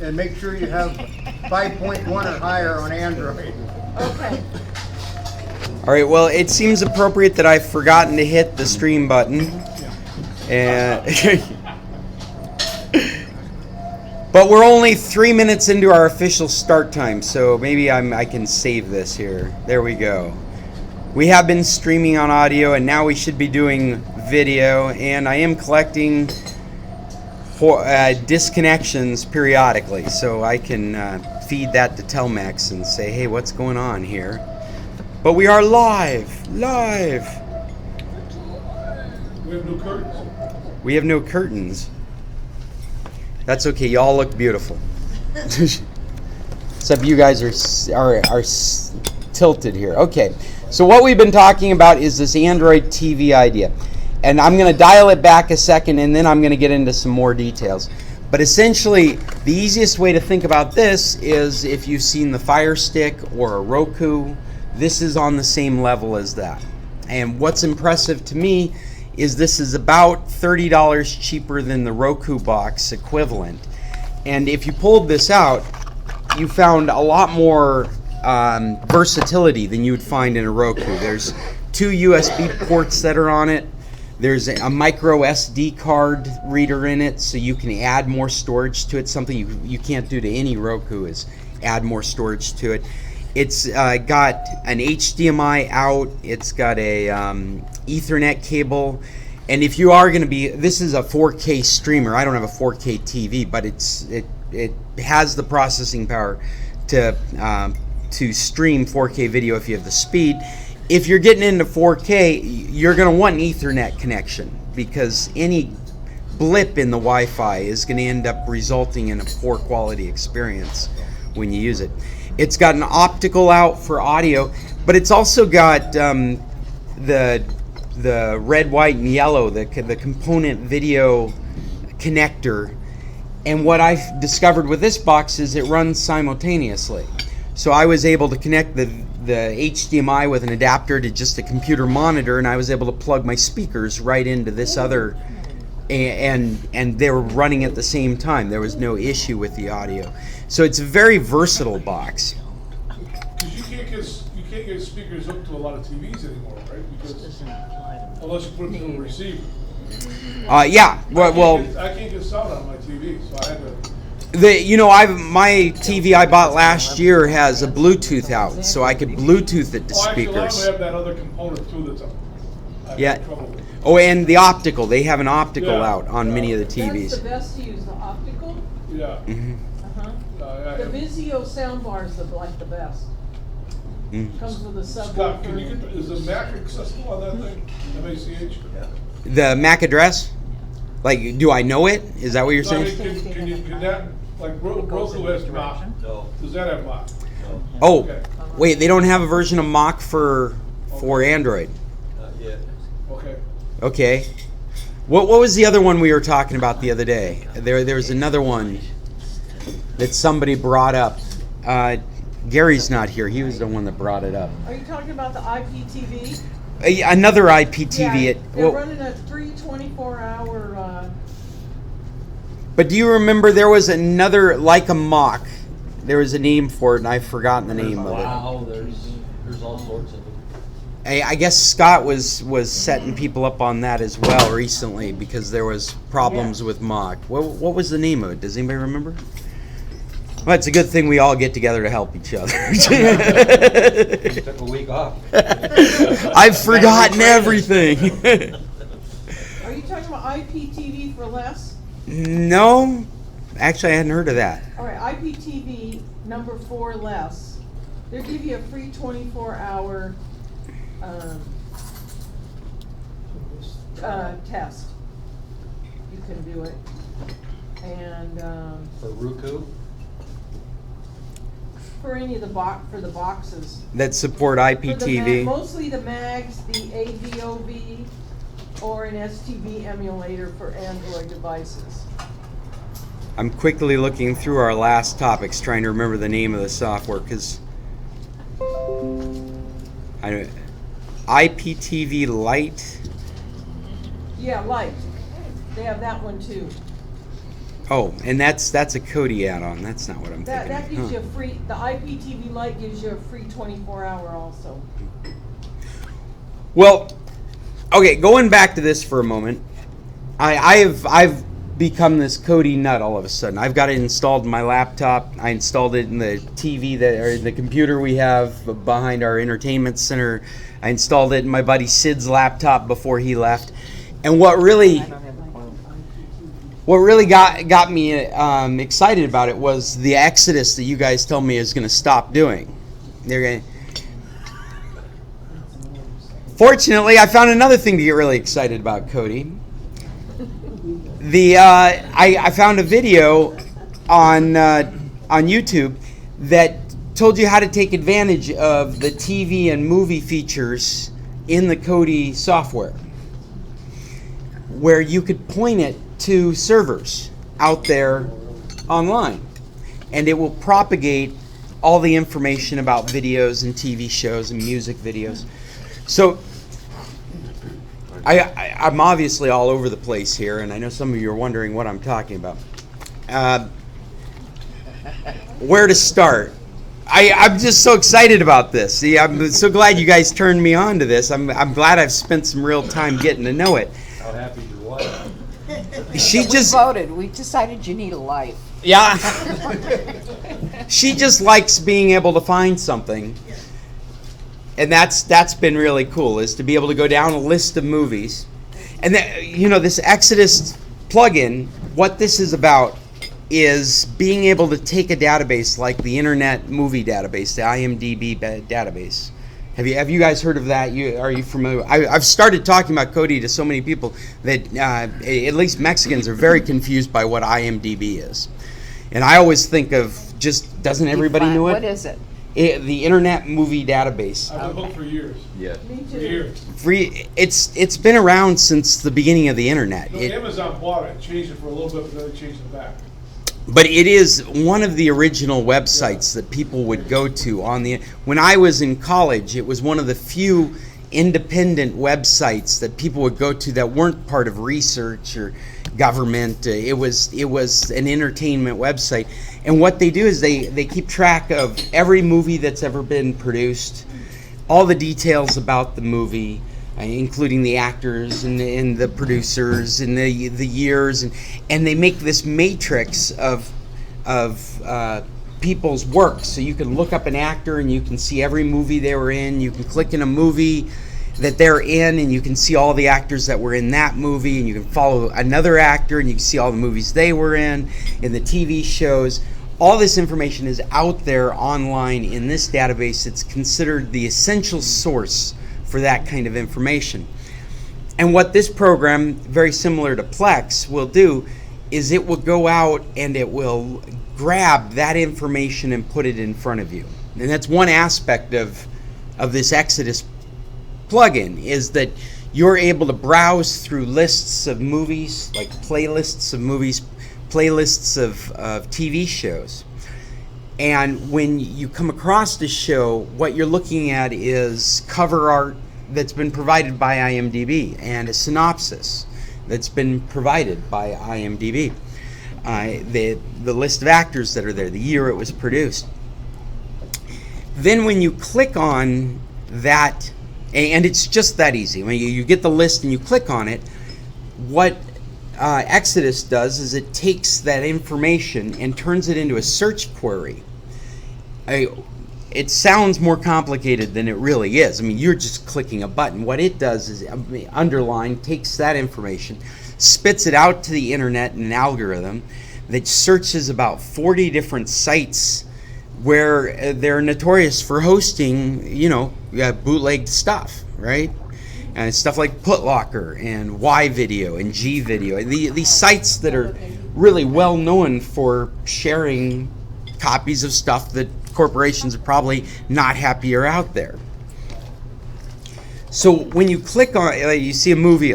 and make sure you have 5.1 or higher on Android. Okay. All right, well, it seems appropriate that I've forgotten to hit the stream button. And but we're only 3 minutes into our official start time, so maybe I can save this here. There we go. We have been streaming on audio, and now we should be doing video, and I am collecting disconnections periodically, so I can feed that to Telmex and say, hey, what's going on here? But we are live! We have no curtains. We have no curtains. That's okay, y'all look beautiful. Except you guys are tilted here. Okay, so what we've been talking about is this Android TV idea. And I'm going to dial it back a second, and then I'm going to get into some more details. But essentially, the easiest way to think about this is if you've seen the Fire Stick or a Roku, this is on the same level as that. And what's impressive to me is this is about $30 cheaper than the Roku box equivalent. And if you pulled this out, you found a lot more versatility than you would find in a Roku. There's 2 USB ports that are on it. There's a micro SD card reader in it, so you can add more storage to it. Something you can't do to any Roku is add more storage to it. It's got an HDMI out. It's got a Ethernet cable. And if you are going to be, this is a 4K streamer. I don't have a 4K TV, but it has the processing power to stream 4K video if you have the speed. If you're getting into 4K, you're going to want an Ethernet connection, because any blip in the Wi-Fi is going to end up resulting in a poor quality experience when you use it. It's got an optical out for audio, but it's also got the red, white, and yellow, the component video connector. And what I've discovered with this box is it runs simultaneously. So I was able to connect the HDMI with an adapter to just a computer monitor, and I was able to plug my speakers right into this other, and they were running at the same time. There was no issue with the audio. So it's a very versatile box. Because you can't get speakers hooked to a lot of TVs anymore, right? Because unless you put them to a receiver. Yeah. Well, I can't get sound on my TV, so I had to. My TV I bought last year has a Bluetooth out, so I could Bluetooth it to Actually, a lot of speakers. them have that other component too that's Yeah. trouble with. Oh, and the optical. They have an optical Yeah. out on many of the TVs. That's the best to use, the optical. Yeah. Mhm. The Vizio soundbar is the best. Comes with a Scott, can you subwoofer. is the Mac accessible on that thing? MACH? The MAC address? Like, do I know it? Is that what you're So, I saying? mean, can that, like Roku has Mach? No. Does that have Mach? Oh, Okay. wait, they don't have a version of Mach for Android. Not yet. Okay. Okay. What was the other one we were talking about the other day? There was another one that somebody brought up. Gary's not here. He was the one that brought it up. Are you talking about the IPTV? Another IPTV. Yeah, they're running a free 24-hour. But do you remember there was another, like a Mach? There was a name for it, and I've forgotten the name of it. Wow, there's all sorts of them. I guess Scott was setting people up on that as well recently because there was problems with Mach. What was the name of it? Does anybody remember? Well, it's a good thing we all get together to help each other. Took a week off. I've forgotten everything. Are you talking about IPTV for less? No, actually I hadn't heard of that. All right, IPTV number 4 less. They'll give you a free 24-hour test. You can do it, and For Roku? for any of the boxes. That support For the IPTV. mostly the mags, the AVOV, or an STB emulator for Android devices. I'm quickly looking through our last topics, trying to remember the name of the software, because IPTV Lite. Yeah, Lite. They have that one too. Oh, and that's a KODI add-on. That's not what I'm That thinking. gives Huh. you a free, the IPTV Lite gives you a free 24-hour also. Well, okay, going back to this for a moment, I've become this KODI nut all of a sudden. I've got it installed in my laptop. I installed it in the TV or the computer we have behind our entertainment center. I installed it in my buddy Sid's laptop before he left. And what really got me excited about it was the exodus that you guys tell me is going to stop doing. They're going. Fortunately, I found another thing to get really excited about, KODI. I found a video on YouTube that told you how to take advantage of the TV and movie features in the KODI software, where you could point it to servers out there online, and it will propagate all the information about videos and TV shows and music videos. So I'm obviously all over the place here, and I know some of you are wondering what I'm talking about. Where to start? I'm just so excited about this. See, I'm so glad you guys turned me on to this. I'm glad I've spent some real time getting to know it. How happy your wife? She just voted. We decided you need a life. Yeah. She just likes being able to find something. And that's been really cool, is to be able to go down a list of movies. And this Exodus plugin, what this is about is being able to take a database like the Internet Movie Database, the IMDb database. Have you guys heard of that? Are you familiar? I've started talking about KODI to so many people that at least Mexicans are very confused by what IMDb is. And I always think of just, doesn't everybody know it? What is it? The Internet Movie Database. I've been hooked for years. Yeah. Me For too. years. It's been around since the beginning of the internet. No, Amazon bought it, changed it for a little bit, but then they changed it back. But it is one of the original websites that people would go to on the. When I was in college, it was one of the few independent websites that people would go to that weren't part of research or government. It was an entertainment website, and what they do is they keep track of every movie that's ever been produced, all the details about the movie, including the actors and the producers and the years, and they make this matrix of people's work. So you can look up an actor and you can see every movie they were in. You can click in a movie that they're in and you can see all the actors that were in that movie, and you can follow another actor and you can see all the movies they were in the TV shows. All this information is out there online in this database. It's considered the essential source for that kind of information. And what this program, very similar to Plex, will do is it will go out and it will grab that information and put it in front of you. And that's one aspect of this Exodus plugin, is that you're able to browse through lists of movies, like playlists of movies, playlists of TV shows. And when you come across the show, what you're looking at is cover art that's been provided by IMDb and a synopsis that's been provided by IMDb. The list of actors that are there, the year it was produced. Then when you click on that, and it's just that easy. When you get the list and you click on it, what Exodus does is it takes that information and turns it into a search query. It sounds more complicated than it really is. I mean, you're just clicking a button. What it does is underline, takes that information, spits it out to the internet in an algorithm that searches about 40 different sites where they're notorious for hosting, bootlegged stuff, right? And stuff like Putlocker and Y Video and G Video. These sites that are really well known for sharing copies of stuff that corporations are probably not happy are out there. So when you click on, you see a movie.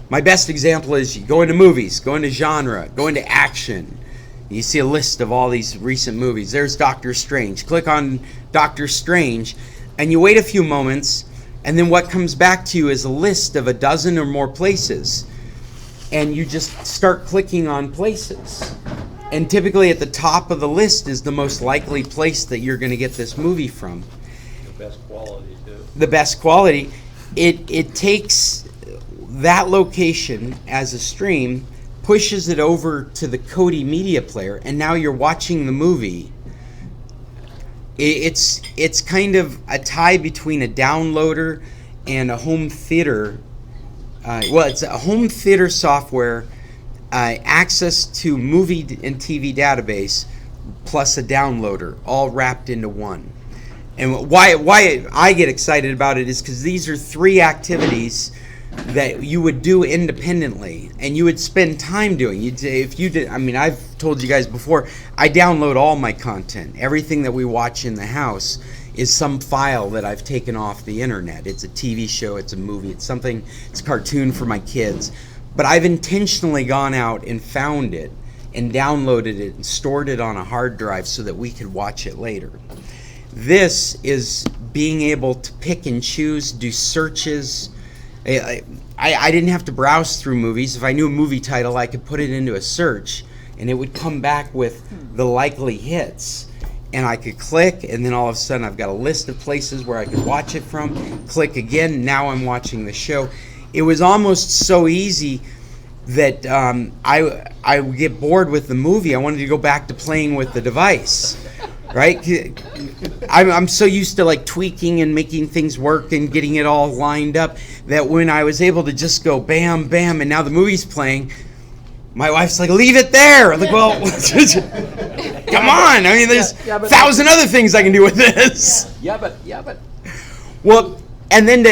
My best example is you go into movies, go into genre, go into action. You see a list of all these recent movies. There's Doctor Strange. Click on Doctor Strange, and you wait a few moments, and then what comes back to you is a list of a dozen or more places. And you just start clicking on places. And typically at the top of the list is the most likely place that you're going to get this movie from. The best quality too. The best quality. It takes that location as a stream, pushes it over to the KODI media player, and now you're watching the movie. It's kind of a tie between a downloader and a home theater. Well, it's a home theater software, access to movie and TV database, plus a downloader, all wrapped into one. And why I get excited about it is because these are 3 activities that you would do independently, and you would spend time doing. If you did, I mean, I've told you guys before, I download all my content. Everything that we watch in the house is some file that I've taken off the internet. It's a TV show, it's a movie, it's something, it's a cartoon for my kids. But I've intentionally gone out and found it and downloaded it and stored it on a hard drive so that we could watch it later. This is being able to pick and choose, do searches. I didn't have to browse through movies. If I knew a movie title, I could put it into a search and it would come back with the likely hits. And I could click, and then all of a sudden I've got a list of places where I could watch it from. Click again, now I'm watching the show. It was almost so easy that I would get bored with the movie. I wanted to go back to playing with the device, right? I'm so used to like tweaking and making things work and getting it all lined up that when I was able to just go bam, bam, and now the movie's playing, my wife's like, leave it there. I'm like, well, come on. I mean, there's 1,000 other things I can do with this. Yeah, but. Well, and then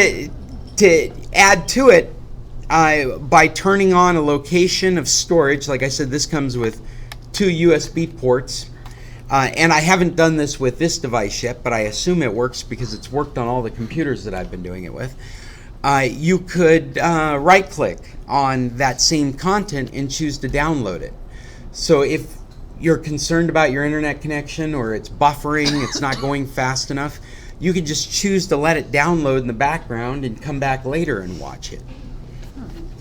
to add to it, by turning on a location of storage, like I said, this comes with 2 USB ports. And I haven't done this with this device yet, but I assume it works because it's worked on all the computers that I've been doing it with. You could right-click on that same content and choose to download it. So if you're concerned about your internet connection or it's buffering, it's not going fast enough, you can just choose to let it download in the background and come back later and watch it.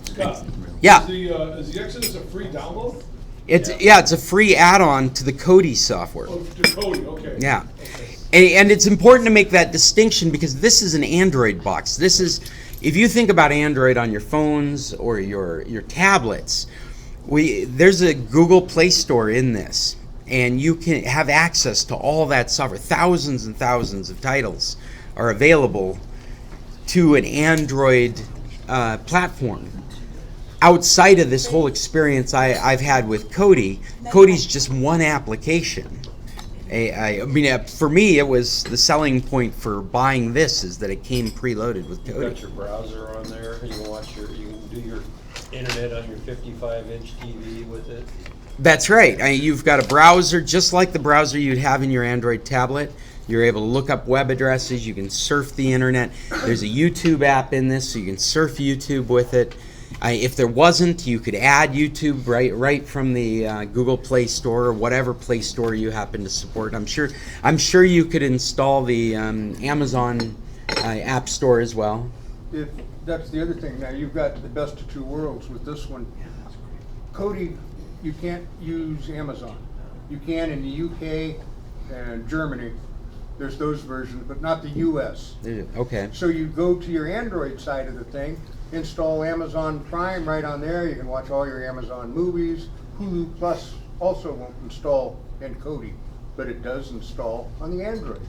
Scott, Yeah. Is the Exodus a free download? It's a free add-on to the KODI software. Oh, to KODI, okay. Yeah. Okay. And it's important to make that distinction because this is an Android box. This is, if you think about Android on your phones or your tablets, there's a Google Play Store in this, and you can have access to all that software. Thousands and thousands of titles are available to an Android platform. Outside of this whole experience I've had with KODI, KODI's just one application. I mean, for me, it was the selling point for buying this is that it came preloaded with You've KODI. got your browser on there, you can you can do your internet on your 55-inch TV with it. That's right. You've got a browser just like the browser you'd have in your Android tablet. You're able to look up web addresses. You can surf the internet. There's a YouTube app in this, so you can surf YouTube with it. If there wasn't, you could add YouTube right from the Google Play Store or whatever Play Store you happen to support. I'm sure you could install the Amazon App Store as well. If that's the other thing. Now you've got the best of 2 worlds with this one. KODI, you can't use Amazon. You can in the UK and Germany. There's those versions, but not the US. Okay. So you go to your Android side of the thing, install Amazon Prime right on there. You can watch all your Amazon movies. Hulu Plus also won't install in KODI, but it does install on the Android.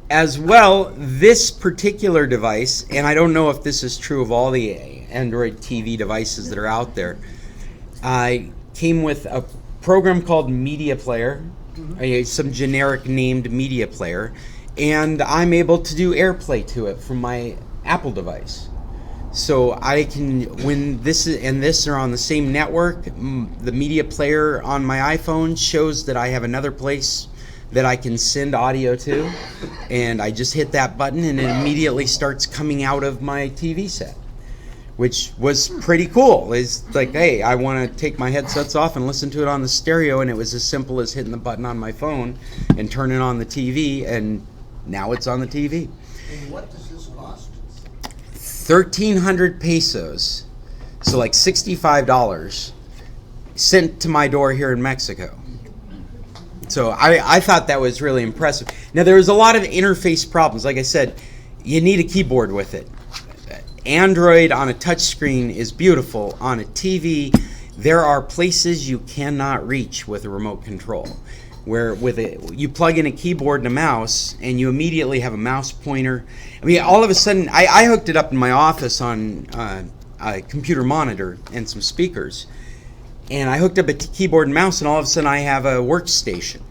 As well, this particular device, and I don't know if this is true of all the Android TV devices that are out there, came with a program called Media Player, some generic named Media Player, and I'm able to do AirPlay to it from my Apple device. So I can, when this and this are on the same network, the Media Player on my iPhone shows that I have another place that I can send audio to, and I just hit that button and it immediately starts coming out of my TV set, which was pretty cool. It's like, hey, I want to take my headsets off and listen to it on the stereo, and it was as simple as hitting the button on my phone and turning on the TV, and now it's on the TV. And what does this cost? 1,300 pesos, so like $65. sent to my door here in Mexico. So I thought that was really impressive. Now, there was a lot of interface problems. Like I said, you need a keyboard with it. Android on a touchscreen is beautiful. On a TV, there are places you cannot reach with a remote control. Where you plug in a keyboard and a mouse, and you immediately have a mouse pointer. I mean, all of a sudden, I hooked it up in my office on a computer monitor and some speakers. And I hooked up a keyboard and mouse, and all of a sudden I have a workstation.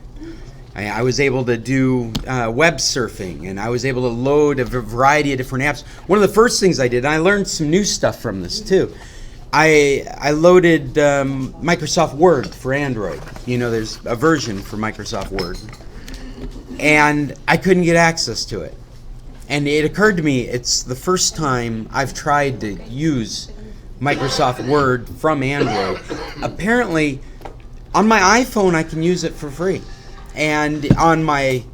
I was able to do web surfing, and I was able to load a variety of different apps. One of the first things I did, and I learned some new stuff from this too, I loaded Microsoft Word for Android. You know, there's a version for Microsoft Word. And I couldn't get access to it. And it occurred to me, it's the first time I've tried to use Microsoft Word from Android. Apparently, on my iPhone, I can use it for free, and on my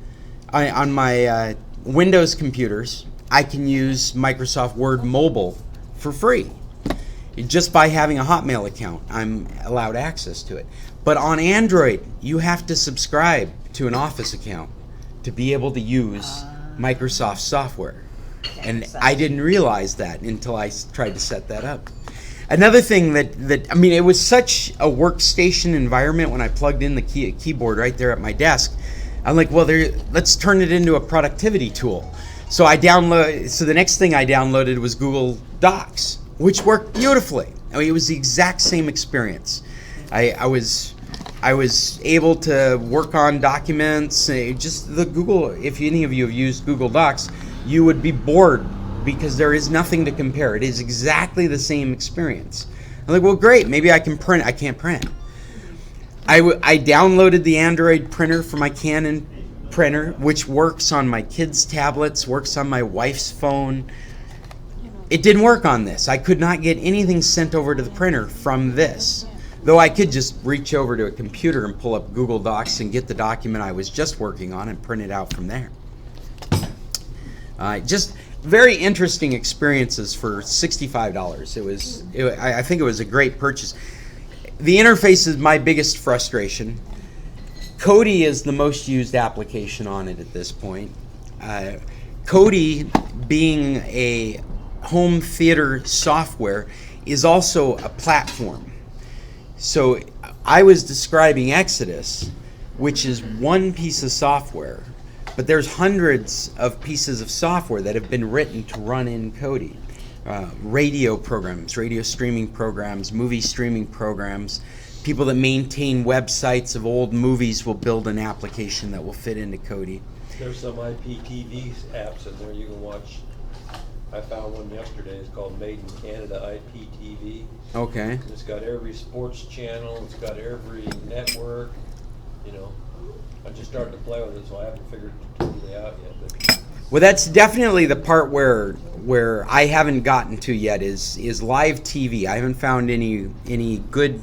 Windows computers, I can use Microsoft Word Mobile for free. Just by having a Hotmail account, I'm allowed access to it. But on Android, you have to subscribe to an Office account to be able to use Microsoft software. And I didn't realize that until I tried to set that up. Another thing that I mean, it was such a workstation environment when I plugged in the keyboard right there at my desk. I'm like, well, let's turn it into a productivity tool. So the next thing I downloaded was Google Docs, which worked beautifully. I mean, it was the exact same experience. I was able to work on documents. Just the Google. If any of you have used Google Docs, you would be bored, because there is nothing to compare. It is exactly the same experience. I'm like, well, great, maybe I can print. I can't print. I downloaded the Android printer for my Canon printer, which works on my kids' tablets, works on my wife's phone. It didn't work on this. I could not get anything sent over to the printer from this. Though I could just reach over to a computer and pull up Google Docs and get the document I was just working on and print it out from there. Just very interesting experiences for $65. I think it was a great purchase. The interface is my biggest frustration. KODI is the most used application on it at this point. KODI, being a home theater software, is also a platform. So I was describing Exodus, which is one piece of software, but there's hundreds of pieces of software that have been written to run in KODI. Radio programs, radio streaming programs, movie streaming programs. People that maintain websites of old movies will build an application that will fit into KODI. There's some IPTV apps in there you can watch. I found one yesterday. It's called Made in Canada IPTV. Okay. And it's got every sports channel. It's got every network. You know, I just started to play with it, so I haven't figured it totally out yet. But Well, that's definitely the part where I haven't gotten to yet is live TV. I haven't found any good,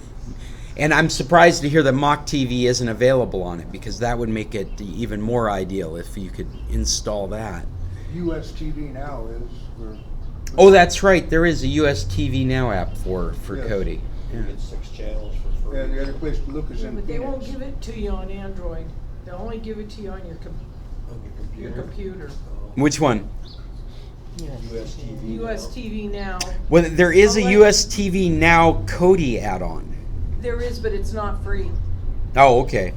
and I'm surprised to hear that Mock TV isn't available on it, because that would make it even more ideal if you could install that. US TV Now is. Oh, that's right. There is a US TV Now app for Yes. KODI. you get 6 channels for free. Yeah, the other place to look is in But they won't Phoenix. give it to you on Android. They'll only give it to you on your On your your computer. computer. Which one? US TV. US now. TV Now. Well, there is a Well, like- US TV Now KODI add-on. There is, but it's not free. Oh, okay.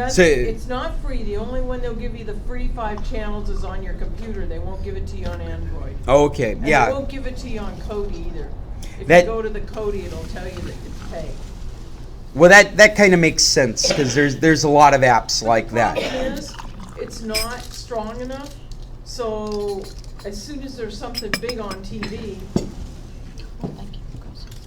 So- It's not free. The only one they'll give you the free 5 channels is on your computer. They won't give it to you on Android. Oh, okay. And they Yeah. won't give it to you on KODI either. If That- you go to the KODI, it'll tell you that it's paid. Well, that kind of makes sense, because there's a lot of apps like that. The problem is, it's not strong enough, so as soon as there's something big on TV,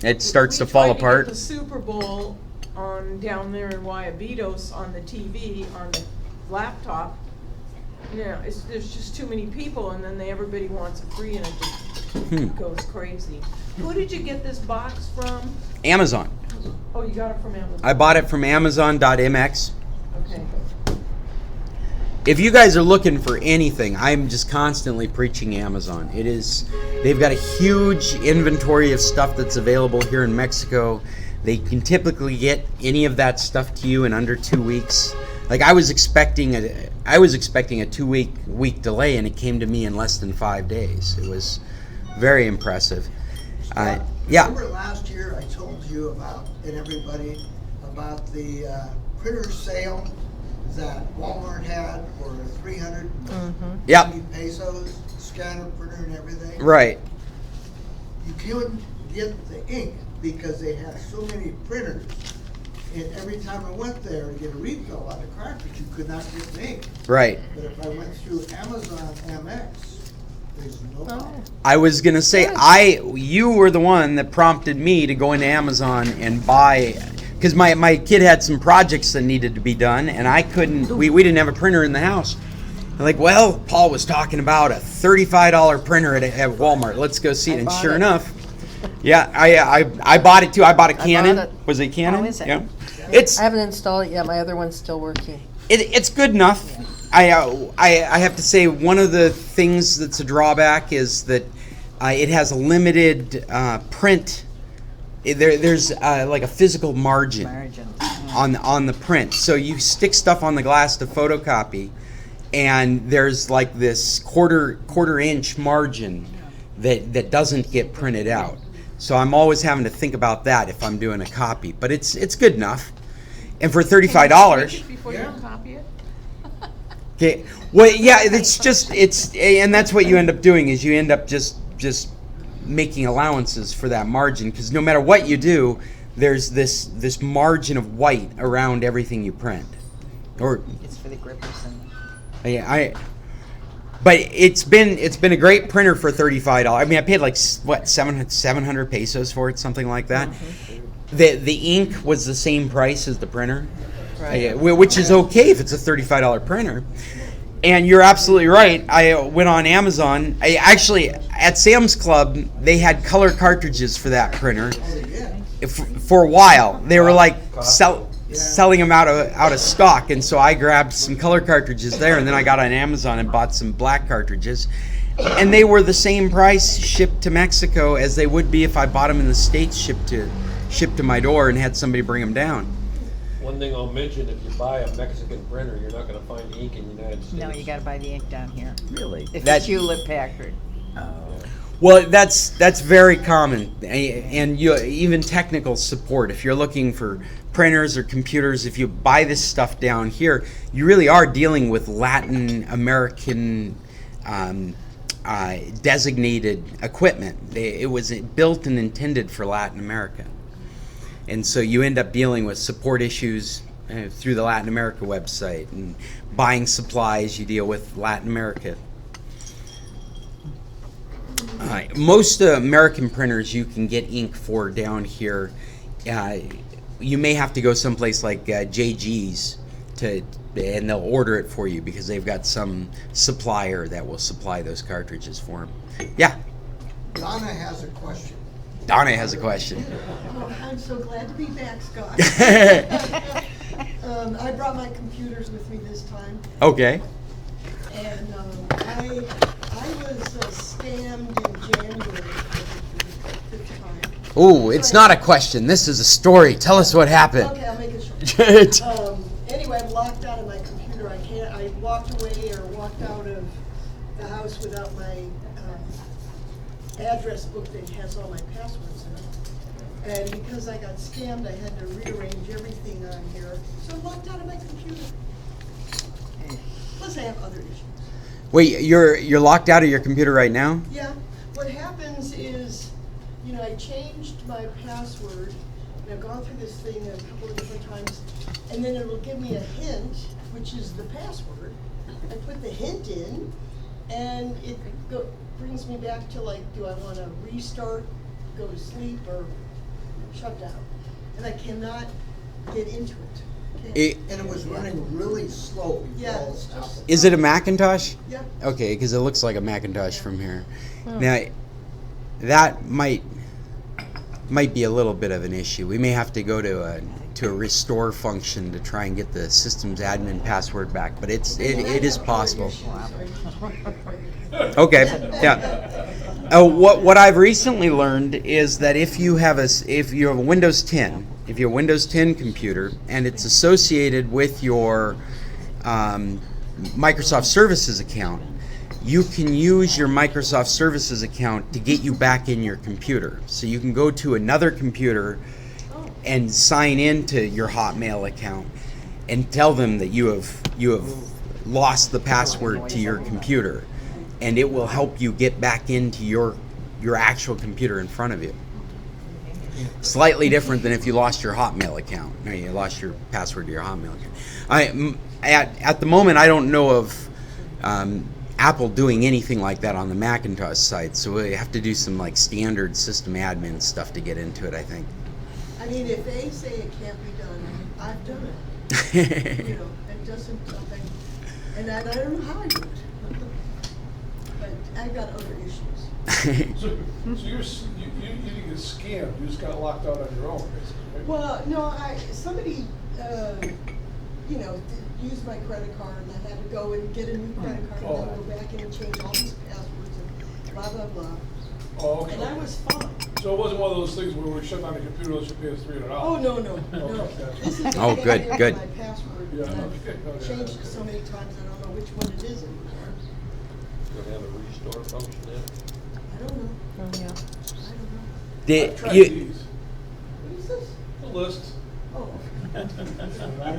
It starts to we fall tried to apart. get the Super Bowl on down there in Guayabitos on the TV on the laptop. Yeah, there's just too many people, and then everybody wants it free, and it just goes crazy. Who did you get this box from? Amazon. Oh, you got it from Amazon. I bought it from Amazon.mx. Okay. If you guys are looking for anything, I'm just constantly preaching Amazon. They've got a huge inventory of stuff that's available here in Mexico. They can typically get any of that stuff to you in under 2 weeks. Like I was expecting a 2 week delay, and it came to me in less than 5 days. It was very impressive. Yeah. Remember last year I told you about, and everybody, about the printer sale that Walmart had for 350 Yep. pesos, scanner, printer and everything? Right. You couldn't get the ink because they had so many printers. And every time I went there to get a refill on the cartridge, you could not get the ink. Right. But if I went through Amazon MX, there's no problem. I was gonna say you were the one that prompted me to go into Amazon and buy, because my kid had some projects that needed to be done, and I couldn't. We didn't have a printer in the house. I'm like, well, Paul was talking about a $35 printer at Walmart. Let's go see it. And sure enough, yeah, I bought it too. I bought a Canon. bought it. Was it Canon? How is it? Yeah. It's I haven't installed it yet. My other one's still working. it's good enough. I have to say one of the things that's a drawback is that it has a limited print. There's like a physical margin on the print, so you stick stuff on the glass to photocopy, and there's like this quarter inch margin that doesn't get printed out. So I'm always having to think about that if I'm doing a copy, but it's good enough. And for $35. Before you copy it? Okay. Well, yeah, and that's what you end up doing is you end up just making allowances for that margin, because no matter what you do, there's this margin of white around everything you print. Or It's for the grippers but it's been a great printer for $35. I mean, I paid like what 700 pesos for it, something like that. The ink was the same price as the printer, which is okay if it's a $35 printer. And you're absolutely right. I went on Amazon. I actually at Sam's Club they had color cartridges for that printer. For a while, they were like selling them out of stock, and so I grabbed some color cartridges there, and then I got on Amazon and bought some black cartridges, and they were the same price shipped to Mexico as they would be if I bought them in the States shipped to my door and had somebody bring them down. One thing I'll mention, if you buy a Mexican printer, you're not gonna find ink in the United States. No, you gotta buy the ink down here. Really? If it's Hewlett Packard. Well, that's very common, and even technical support. If you're looking for printers or computers, if you buy this stuff down here, you really are dealing with Latin American designated equipment. It was built and intended for Latin America, and so you end up dealing with support issues through the Latin America website, and buying supplies. You deal with Latin America. Most American printers you can get ink for down here. You may have to go someplace like JG's and they'll order it for you because they've got some supplier that will supply those cartridges for them. Yeah, Donna has a question. Donna has a question. Oh, I'm so glad to be back, Scott. I brought my computers with me this time, Okay. and I was scammed in January for the fifth time. Oh, it's not a question. This is a story. Tell us what happened. Okay, I'll make it short. Anyway, I'm locked out of my computer. I walked away or walked out of the house without my address book that has all my passwords in it. And because I got scammed, I had to rearrange everything on here. So I'm locked out of my computer. Plus I have other issues. Wait, you're locked out of your computer right now? Yeah, what happens is, I changed my password, and I've gone through this thing a couple of different times, and then it'll give me a hint, which is the password. I put the hint in, and it brings me back to like, do I want to restart, go to sleep, or shut down? And I cannot get into it. And it was running really slow before Yeah. all the stuff. Is it a Macintosh? Yeah. Okay, because it looks like a Macintosh from here. Now, that might be a little bit of an issue. We may have to go to a restore function to try and get the system's admin password back, but it is possible. Okay, yeah. What I've recently learned is that if you have a Windows 10 if you have a Windows 10 computer and it's associated with your Microsoft Services account, you can use your Microsoft Services account to get you back in your computer. So you can go to another computer and sign into your Hotmail account and tell them that you have lost the password to your computer, and it will help you get back into your actual computer in front of you. Slightly different than if you lost your Hotmail account. No, you lost your password to your Hotmail account. At the moment, I don't know of Apple doing anything like that on the Macintosh side, so we have to do some like standard system admin stuff to get into it, I think. I mean, if they say it can't be done, I've done it. You know, it doesn't, and I don't know how I do it. But I've got other issues. So you didn't get scammed, you just got locked out on your own, basically, right? Well, no, somebody, you know, used my credit card, and I had to go and get a new credit card, and then go back in and change all these passwords and blah, blah, blah. Oh, okay. And I was fine. So it wasn't one of those things where we shut down the computer unless you pay us $300? Oh, no, no. Okay. This is Oh, good, my good. password, Yeah, and okay, I've okay, changed okay. it so many times, I don't know which one it is anymore. Gonna have a restore function in it. I don't know. Oh, yeah. I don't know. I've tried these. What is this? The list. Oh.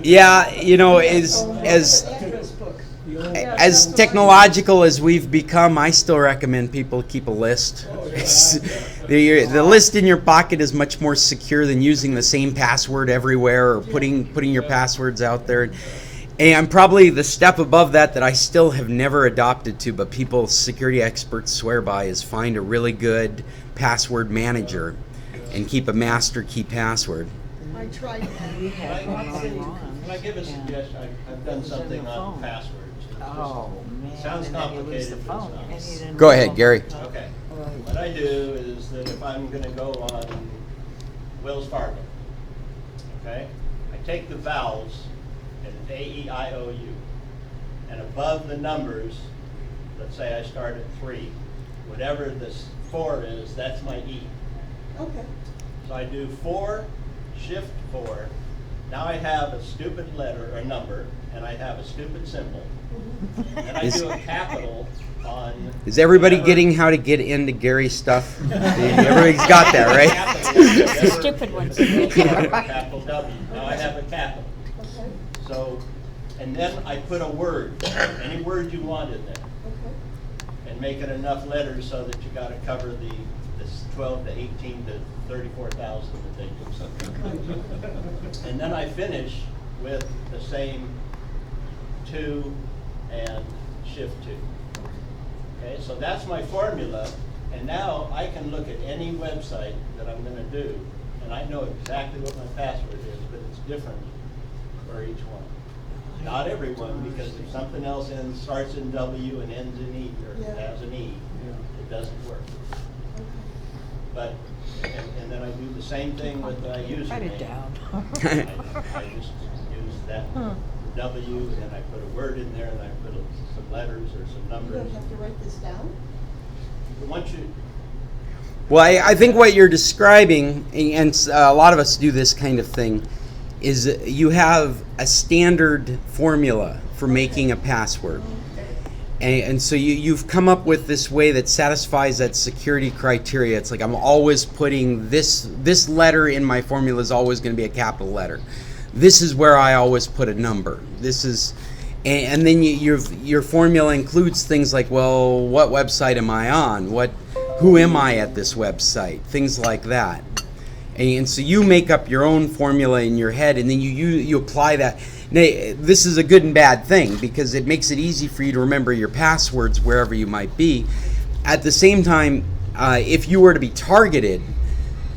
Yeah, you know, as Address book. as technological as we've become, I still recommend people keep a list. The list in your pocket is much more secure than using the same password everywhere or putting your passwords out there. And probably the step above that I still have never adopted to, but people, security experts swear by, is find a really good password manager and keep a master key password. I tried that. We had one online. Can I give a suggestion? I've done something on passwords. It's just- Oh, man. Sounds and then you lose complicated, the but phone. it's not. And you didn't Go ahead, know. Gary. Okay. What I do is that if I'm gonna go on Wells Fargo, okay? I take the vowels and it's A-E-I-O-U. And above the numbers, let's say I start at 3, whatever this 4 is, that's my E. Okay. So I do 4, shift 4. Now I have a stupid letter or number, and I have a stupid symbol. And I do a capital on. Is everybody whatever- getting how to get into Gary's stuff? Everybody's got that, right? Capital, Stupid ones. Capital W. Now I have a capital. Okay. So, and then I put a word, any word you want in there, Okay. and make it enough letters so that you gotta cover this 12 to 18 to 34,000 that they do sometimes. And then I finish with the same 2 and shift 2. Okay, so that's my formula, and now I can look at any website that I'm gonna do, and I know exactly what my password is, but it's different for each one. Not every one, because if something else starts in W and ends in E, or Yeah. has an E, it doesn't work. But, and then I do the same thing with username. Write it down. I just use that W, and then I put a word in there, and I put some letters or some You numbers. don't have to write this down? Once you, Well, I think what you're describing, and a lot of us do this kind of thing, is you have a standard formula for making a password. And so you've come up with this way that satisfies that security criteria. It's like I'm always putting this letter in my formula is always going to be a capital letter. This is where I always put a number. This is, and then your formula includes things like, well, what website am I on? Who am I at this website? Things like that. And so you make up your own formula in your head, and then you apply that. Now, this is a good and bad thing because it makes it easy for you to remember your passwords wherever you might be. At the same time, if you were to be targeted,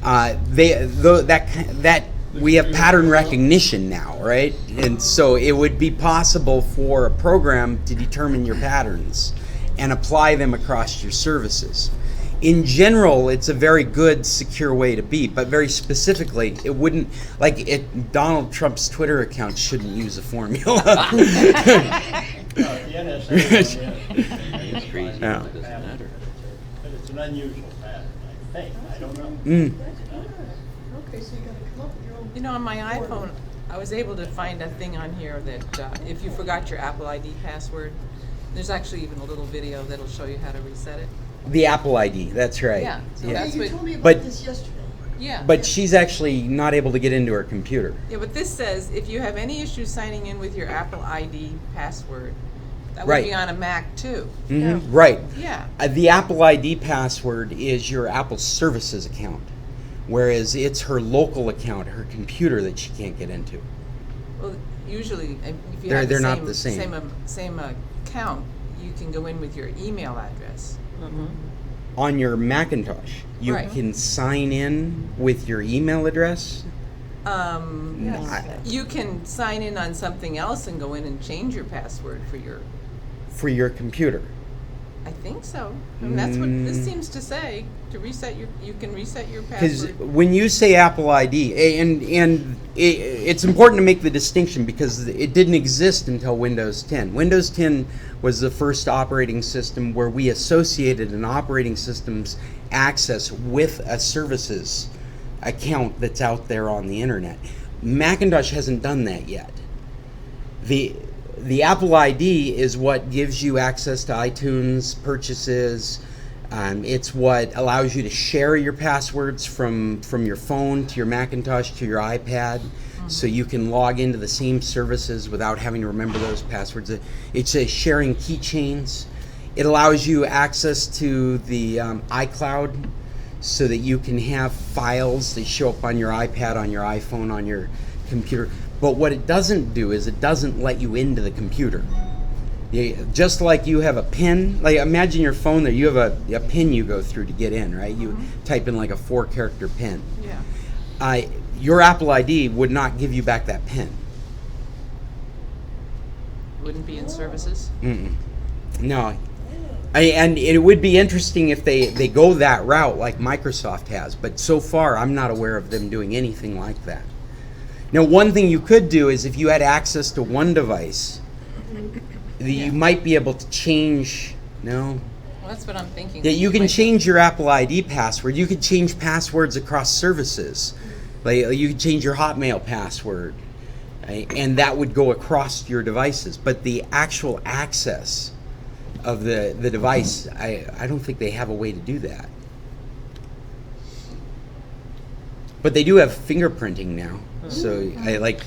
that we have pattern recognition now, right? And so it would be possible for a program to determine your patterns and apply them across your services. In general, it's a very good, secure way to be, but very specifically, it wouldn't, Donald Trump's Twitter account shouldn't use a formula. the NSA, It's crazy, Yeah. it doesn't matter. but it's an unusual pattern, I think, I don't know. Mm. That's good. Okay. Okay, so you gotta come up with your own. You know, on my iPhone, I was able to find a thing on here that if you forgot your Apple ID password, there's actually even a little video that'll show you how to reset it. The Apple ID, that's right. Yeah, so Yeah, that's you what, told me about But- this yesterday. yeah. But she's actually not able to get into her computer. Yeah, but this says if you have any issues signing in with your Apple ID password, that would Right. be on a Mac too. Right. Yeah. The Apple ID password is your Apple Services account, whereas it's her local account, her computer, that she can't get into. Well, usually, if you They're- have they're the not same, the same. same account, you can go in with your email address. On your Macintosh, you Right. can sign in with your email address. Yes. You can sign in on something else and go in and change your password For your computer. I think so. I mean, that's what this seems to say. To reset you can reset your Because password. when you say Apple ID, it's important to make the distinction because it didn't exist until Windows 10. Windows 10 was the first operating system where we associated an operating system's access with a services account that's out there on the internet. Macintosh hasn't done that yet. The Apple ID is what gives you access to iTunes purchases. It's what allows you to share your passwords from your phone to your Macintosh to your iPad, so you can log into the same services without having to remember those passwords. It's a sharing keychains. It allows you access to the iCloud, so that you can have files that show up on your iPad, on your iPhone, on your computer. But what it doesn't do is it doesn't let you into the computer. Just like you have a PIN, like imagine your phone there, you have a PIN you go through to get in, right? You type in like a 4-character PIN. Yeah. Your Apple ID would not give you back that PIN. Wouldn't be in services. No. And it would be interesting if they go that route like Microsoft has, but so far I'm not aware of them doing anything like that. Now, one thing you could do is if you had access to one device, you might be able to change, Well, that's what I'm thinking. that you can change your Apple ID password. You could change passwords across services. Like you could change your Hotmail password, right? And that would go across your devices. But the actual access of the device, I don't think they have a way to do that. But they do have fingerprinting now. So I like.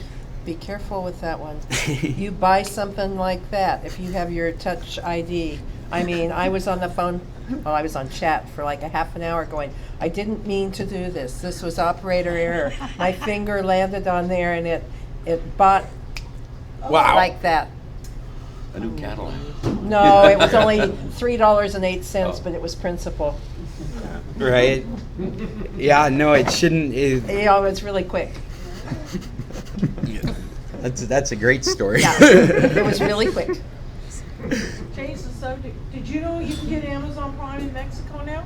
Be careful with that one. You buy something like that, if you have your Touch ID. I mean, I was on the phone, well, I was on chat for like a half an hour going, I didn't mean to do this. This was operator error. My finger landed on there and it bought Wow. like that. A new Cadillac. No, it was only $3.08, but it was principal. Right? Yeah, no, it shouldn't. You know, it was really quick. That's a great story. Yeah, it was really quick. Change the subject. Did you know you can get Amazon Prime in Mexico now?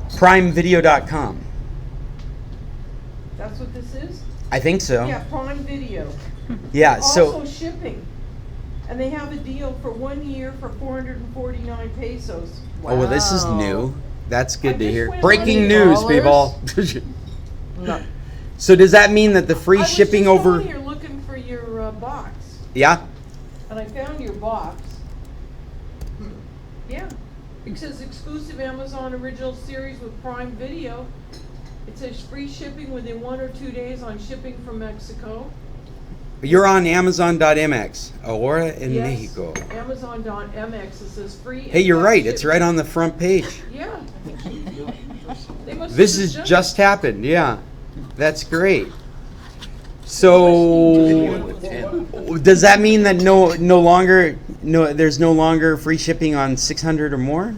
PrimeVideo.com. That's what this is? I think so. Yeah, Prime Video. Yeah, Also shipping. And they have a deal for 1 year for 449 pesos. Oh, well, this is Wow. new. That's good I to just hear. went Breaking $20? news, people. No. So does that mean that the free shipping I was over? just on here looking for your box, Yeah. and I found your box. Yeah, it says exclusive Amazon original series with Prime Video. It says free shipping within 1 or 2 days on shipping from Mexico. You're on Amazon.mx, Ahora in Yes, Mexico. Amazon.mx, it says free. Hey, you're right. It's right on the front page. Yeah. They must This have has done just happened. Yeah, that's great. So, does that mean that there's no longer free shipping on 600 or more?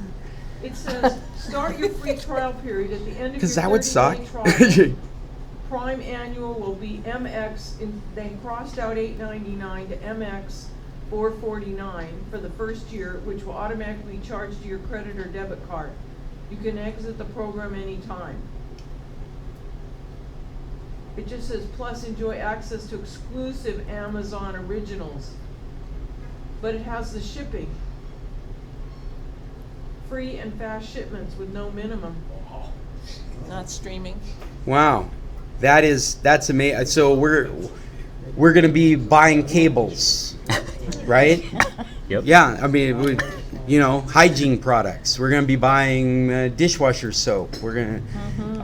it. says start your free trial period at the end of your Because that would 30-day suck. trial. Prime annual will be MX, they crossed out $8.99 to MX $4.49 for the first year, which will automatically be charged to your credit or debit card. You can exit the program anytime. It just says, plus enjoy access to exclusive Amazon originals. But it has the shipping. Free and fast shipments with no minimum. Not streaming. Wow. That's amazing. So we're gonna be buying cables, right? Yep. Yeah, I mean, hygiene products. We're gonna be buying dishwasher soap. We're gonna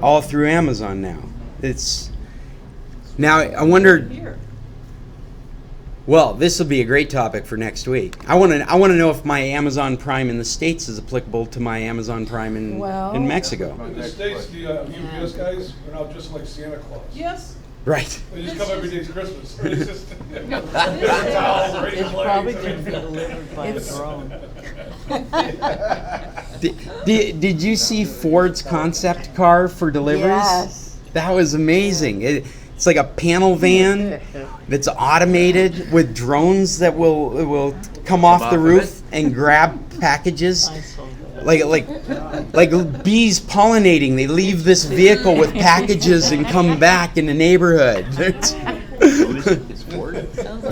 all through Amazon now. Now I wonder. Here. Well, this will be a great topic for next week. I want to know if my Amazon Prime in the States is applicable to my Amazon Prime in Mexico. In the States, the UPS guys are now just like Santa Claus. Yes. Right. They just come every day's Christmas. It's just It's probably gonna be delivered by a drone. Did you see Ford's concept car for deliveries? Yes. That was amazing. It's like a panel van that's automated with drones that will come off the roof and grab packages. I saw that. Like bees pollinating. They leave this vehicle with packages and come back in the neighborhood. It's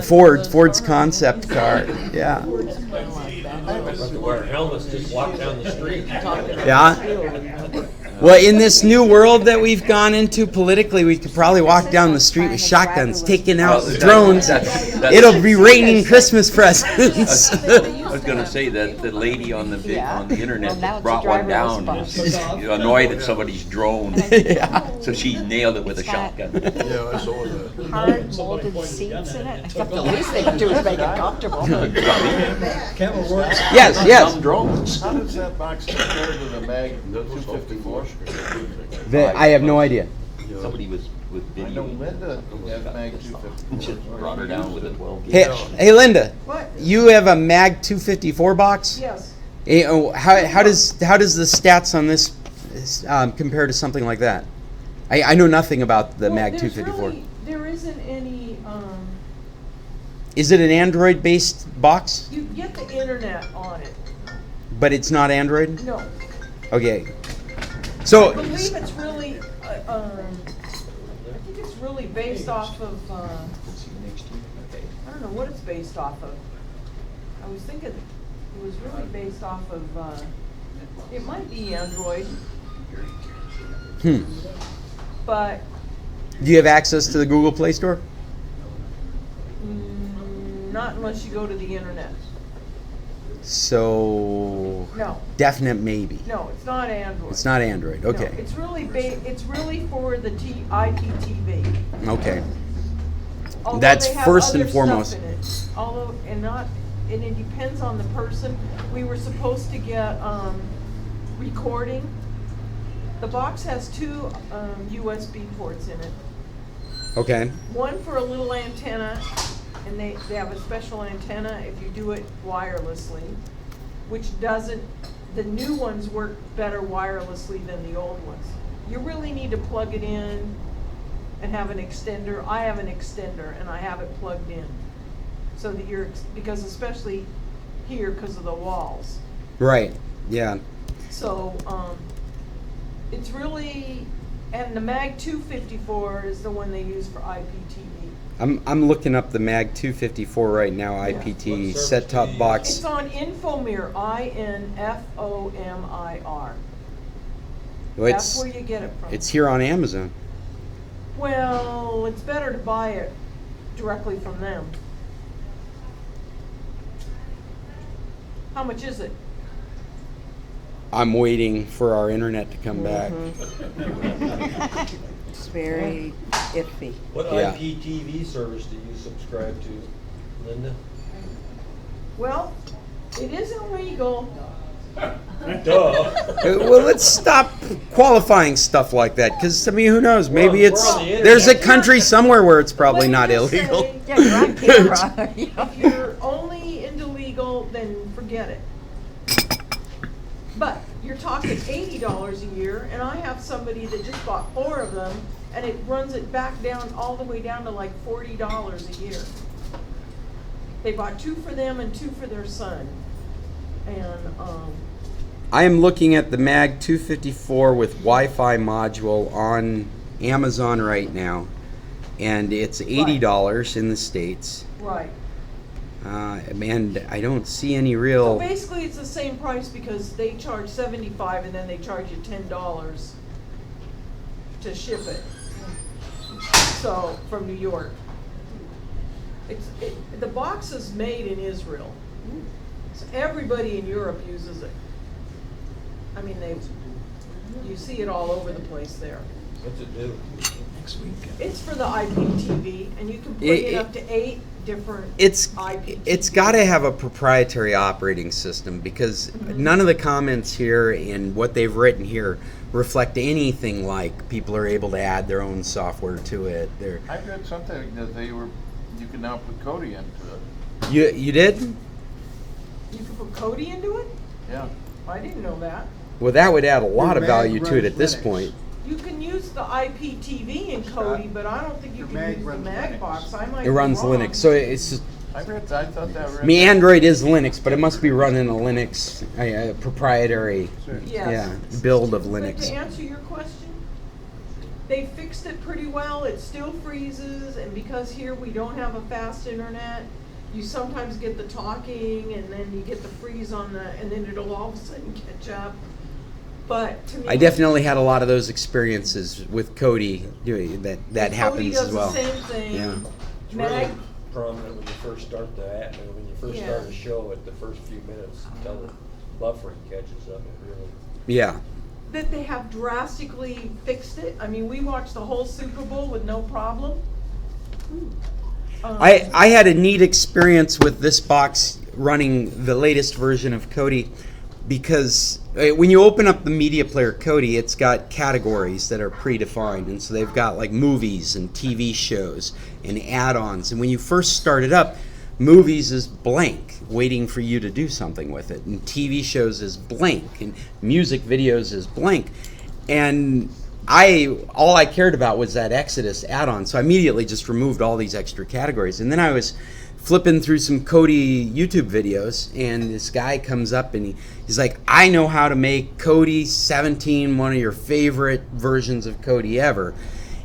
Ford. Ford's concept car. Yeah. Have to wear helmets, just walk down the street. Yeah. Well, in this new world that we've gone into politically, we could probably walk down the street with shotguns, taking out drones. That's- It'll be raining Christmas presents. I was gonna say that the lady on the on the internet Well, now that it's brought a one driverless down bus. is annoyed at somebody's drone. Yeah. So she nailed it with a It's got- shotgun. Yeah, I saw that. Hard molded seats in it. I thought the least they could do is make it comfortable. Yes. Dumb drones. How does that box compare to the MAG 254? I have no idea. Somebody was with I know video. Linda has MAG 254. Just brought her down with a 12 gauge. Hey, Linda. What? You have a Mag 254 box? Yes. How does the stats on this compare to something like that? I know nothing about the Well, Mag there's 254. really- there isn't any. Is it an Android-based box? You get the internet on it. But it's not Android? No. Okay. I So, believe it's really. I think it's really based off of. I don't know what it's based off of. I was thinking it was really based off of. It might be Android, but do you have access to the Google Play Store? not unless you go to the internet. So, No, definite maybe. no, it's not Android. It's not Android. No, Okay. it's really it's really for the IPTV. Okay. Although That's they have first and other foremost. stuff in it. Although, and it depends on the person. We were supposed to get recording. The box has two USB ports in it. Okay. One for a little antenna, and they have a special antenna if you do it wirelessly, which doesn't, the new ones work better wirelessly than the old ones. You really need to plug it in and have an extender. I have an extender and I have it plugged in. So that because especially here because of the walls. Right. Yeah. So, it's really, and the Mag 254 is the one they use for IPTV. I'm looking up the Mag 254 right now, IPT What service set-top do you box. It's on Infomir, INFOMIR. Well, That's where you get it from. it's here on Amazon. Well, it's better to buy it directly from them. How much is it? I'm waiting for our internet to come back. It's very iffy. What Yeah. IPTV service do you subscribe to, Linda? Well, it isn't legal. Duh. Well, let's stop qualifying stuff like that, because I mean, who knows? Maybe We're it's on the internet. there's a country somewhere where it's probably Let not me just illegal. say, Yeah, you're on camera. if you're only into legal, then forget it. But you're talking $80 a year, and I have somebody that just bought 4 of them, and it runs it back down, all the way down to like $40 a year. They bought 2 for them and 2 for their son. And, I am looking at the Mag 254 with Wi-Fi module on Amazon right now, and it's $80 in the States. right. And I don't see any So real. basically, it's the same price because they charge $75 and then they charge you $10 to ship it. So, from New York. The box is made in Israel. So everybody in Europe uses it. I mean, you see it all over the place there. What's it do? It's for the IPTV, and you can put in up to 8 different IPTV. It's got to have a proprietary operating system, because none of the comments here and what they've written here reflect anything like people are able to add their own software to it. I read something that you can now put KODI into it. You did? You can put KODI into it? Yeah. I didn't know that. Well, that would add a lot of Mag value to it runs at this Linux. point. You can use the IPTV in KODI, but I don't think you Your can Mag use the runs Mag Linux. box. I might It runs be wrong. Linux, so it's just. I thought that. I mean, Android is Linux, but it must be running a Linux proprietary Yes. build of But Linux. to answer your question, they fixed it pretty well. It still freezes, and because here we don't have a fast internet, you sometimes get the talking, and then you get the freeze on and then it'll all of a sudden catch up. But to me, I definitely had a lot of those experiences with KODI. That KODI happens does as well. the same thing. Yeah. It's Mag, really prominent when you first start when you first Yeah. start a show at the first few minutes until the buffering catches up. It really. Yeah. that they have drastically fixed it. I mean, we watched the whole Super Bowl with no problem. I had a neat experience with this box running the latest version of KODI, because when you open up the media player KODI, it's got categories that are predefined, and so they've got like movies and TV shows and add-ons. And when you first start it up, movies is blank, waiting for you to do something with it, and TV shows is blank, and music videos is blank. And all I cared about was that Exodus add-on, so I immediately just removed all these extra categories. And then I was flipping through some KODI YouTube videos, and this guy comes up and he's like, I know how to make KODI 17 one of your favorite versions of KODI ever.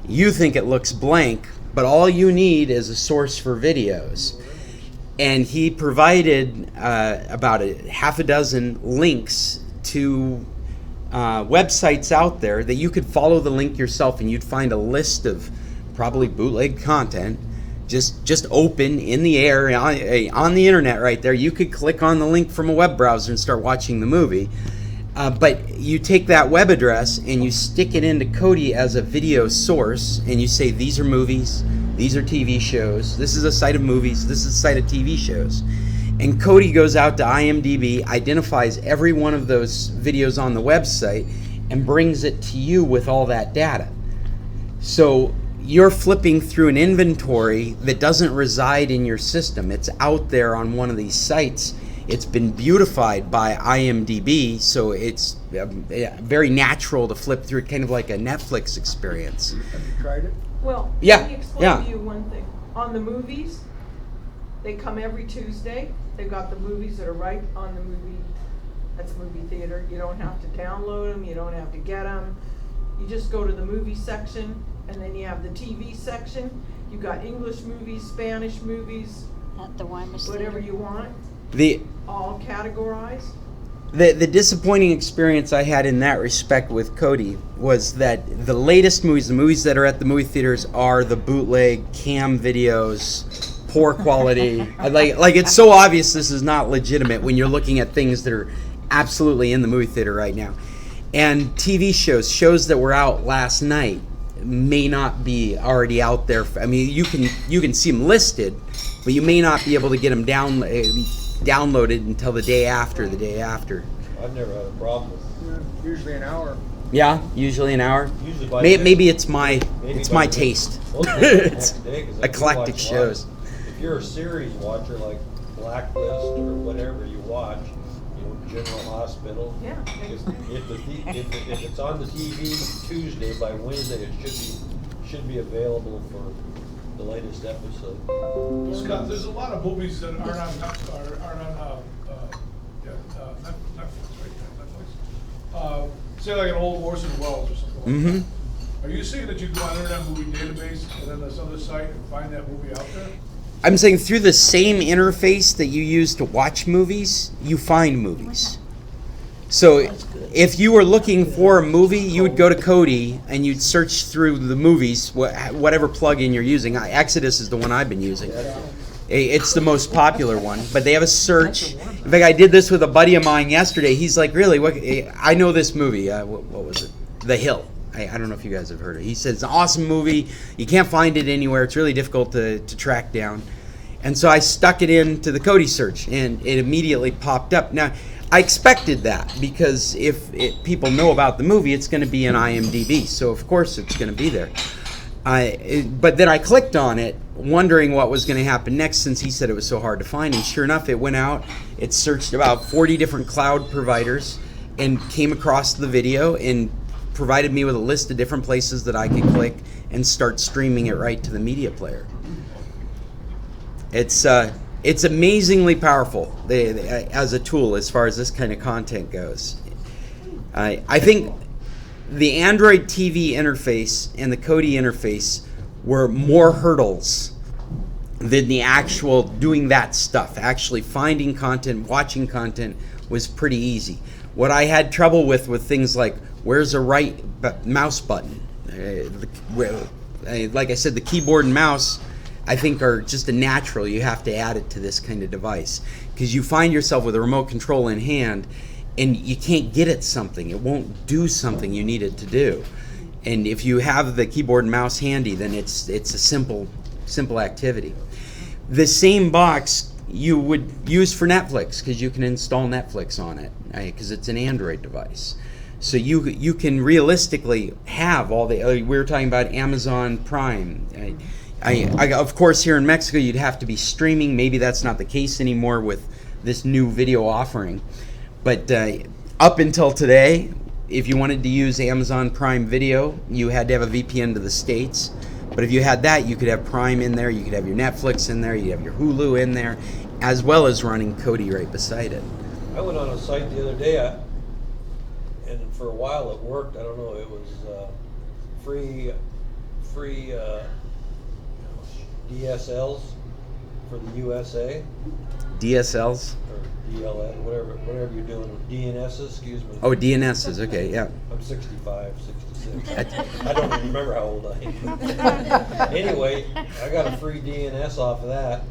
You think it looks blank, but all you need is a source for videos. And he provided about half a dozen links to websites out there that you could follow the link yourself, and you'd find a list of probably bootleg content just open in the air on the internet right there. You could click on the link from a web browser and start watching the movie. But you take that web address and you stick it into KODI as a video source, and you say, these are movies, these are TV shows, this is a site of movies, this is a site of TV shows. And KODI goes out to IMDb, identifies every one of those videos on the website, and brings it to you with all that data. So you're flipping through an inventory that doesn't reside in your system. It's out there on one of these sites. It's been beautified by IMDb, so it's very natural to flip through it, kind of like a Netflix experience. Have you tried it? Well, Yeah, let me explain yeah. to you one thing. On the movies, they come every Tuesday. They've got the movies that are right on the movie. That's a movie theater. You don't have to download them. You don't have to get them. You just go to the movie section, and then you have the TV section. You got English movies, Spanish movies, At the Wymus whatever Theater. you want, The all categorized. The disappointing experience I had in that respect with KODI was that the latest movies, the movies that are at the movie theaters, are the bootleg cam videos, poor quality. like it's so obvious this is not legitimate when you're looking at things that are absolutely in the movie theater right now. And TV shows that were out last night may not be already out there. I mean, you can see them listed, but you may not be able to get them downloaded until the day after. I've never had a problem with Usually an hour. Yeah, usually an hour. Usually by Maybe it's my maybe it's by my the- taste. Most of the It's next day, 'cause I do eclectic watch shows. If you're a series watcher like Blacklist or whatever you watch, General Hospital. Yeah. If it's on the TV Tuesday, by Wednesday it should be available for the latest episode. Scott, there's a lot of movies that aren't on Netflix, right? Netflix. Say like an old Orson Welles or something like Mm-hmm. that. Are you saying that you go on Internet Movie Database and then this other site and find that movie out there? I'm saying through the same interface that you use to watch movies, you find movies. So if you were looking for a movie, you would go to KODI and you'd search through the movies, whatever plugin you're using. Exodus is the one I've been using. It's the most popular one, but they have a search. In fact, I did this with a buddy of mine yesterday. He's like, really, what? I know this movie. What was it? The Hill. I don't know if you guys have heard it. He said it's an awesome movie. You can't find it anywhere. It's really difficult to track down. And so I stuck it into the KODI search, and it immediately popped up. Now, I expected that because if people know about the movie, it's going to be in IMDb. So, of course, it's going to be there. But then I clicked on it, wondering what was going to happen next since he said it was so hard to find. And sure enough, it went out. It searched about 40 different cloud providers and came across the video and provided me with a list of different places that I could click and start streaming it right to the media player. It's amazingly powerful as a tool as far as this kind of content goes. I think the Android TV interface and the KODI interface were more hurdles than the actual doing that stuff. Actually finding content, watching content was pretty easy. What I had trouble with things like where's a right mouse button? Like I said, the keyboard and mouse I think are just a natural. You have to add it to this kind of device because you find yourself with a remote control in hand and you can't get at something. It won't do something you need it to do. And if you have the keyboard and mouse handy, then it's a simple activity. The same box you would use for Netflix because you can install Netflix on it because it's an Android device. So you can realistically have all the. We were talking about Amazon Prime. Of course, here in Mexico, you'd have to be streaming. Maybe that's not the case anymore with this new video offering. But up until today, if you wanted to use Amazon Prime Video, you had to have a VPN to the States. But if you had that, you could have Prime in there, you could have your Netflix in there, you have your Hulu in there, as well as running KODI right beside it. I went on a site the other day, and for a while it worked. I don't know, it was free DSLs for the USA. DSLs? Or DLN, whatever you're doing. DNSs, excuse me. Oh, DNSs, okay, yeah. I'm 65, 66. I don't even remember how old I am. Anyway, I got a free DNS off of that,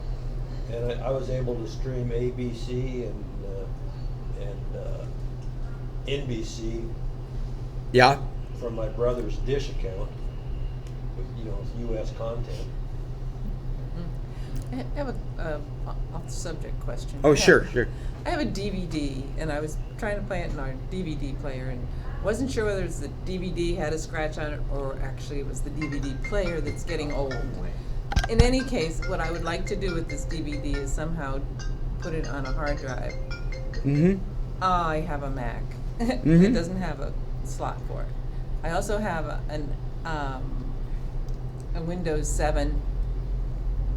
and I was able to stream ABC and NBC. Yeah. From my brother's Dish account, with U.S. content. I have a off-subject question. Oh, sure. I have a DVD, and I was trying to play it in our DVD player, and wasn't sure whether it's the DVD had a scratch on it, or actually it was the DVD player that's getting old. In any case, what I would like to do with this DVD is somehow put it on a hard drive. Mm-hmm. I have a Mac. Mm-hmm. It doesn't have a slot for it. I also have a Windows 7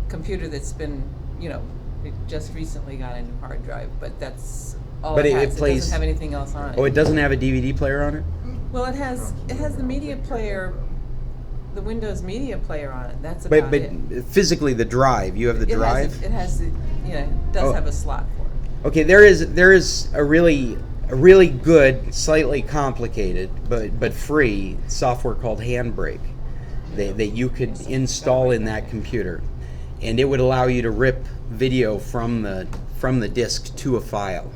computer that's been, it just recently got a new hard drive, but that's all But it it has. It plays- doesn't have anything else on it. Oh, it doesn't have a DVD player on it? Well, it has the media player, the Windows media player on it. That's about But it. physically, the drive, you have the drive? It does have a slot for it. Okay, there is a really good, slightly complicated, but free software called Handbrake that you could install in that computer, and it would allow you to rip video from the disk to a file.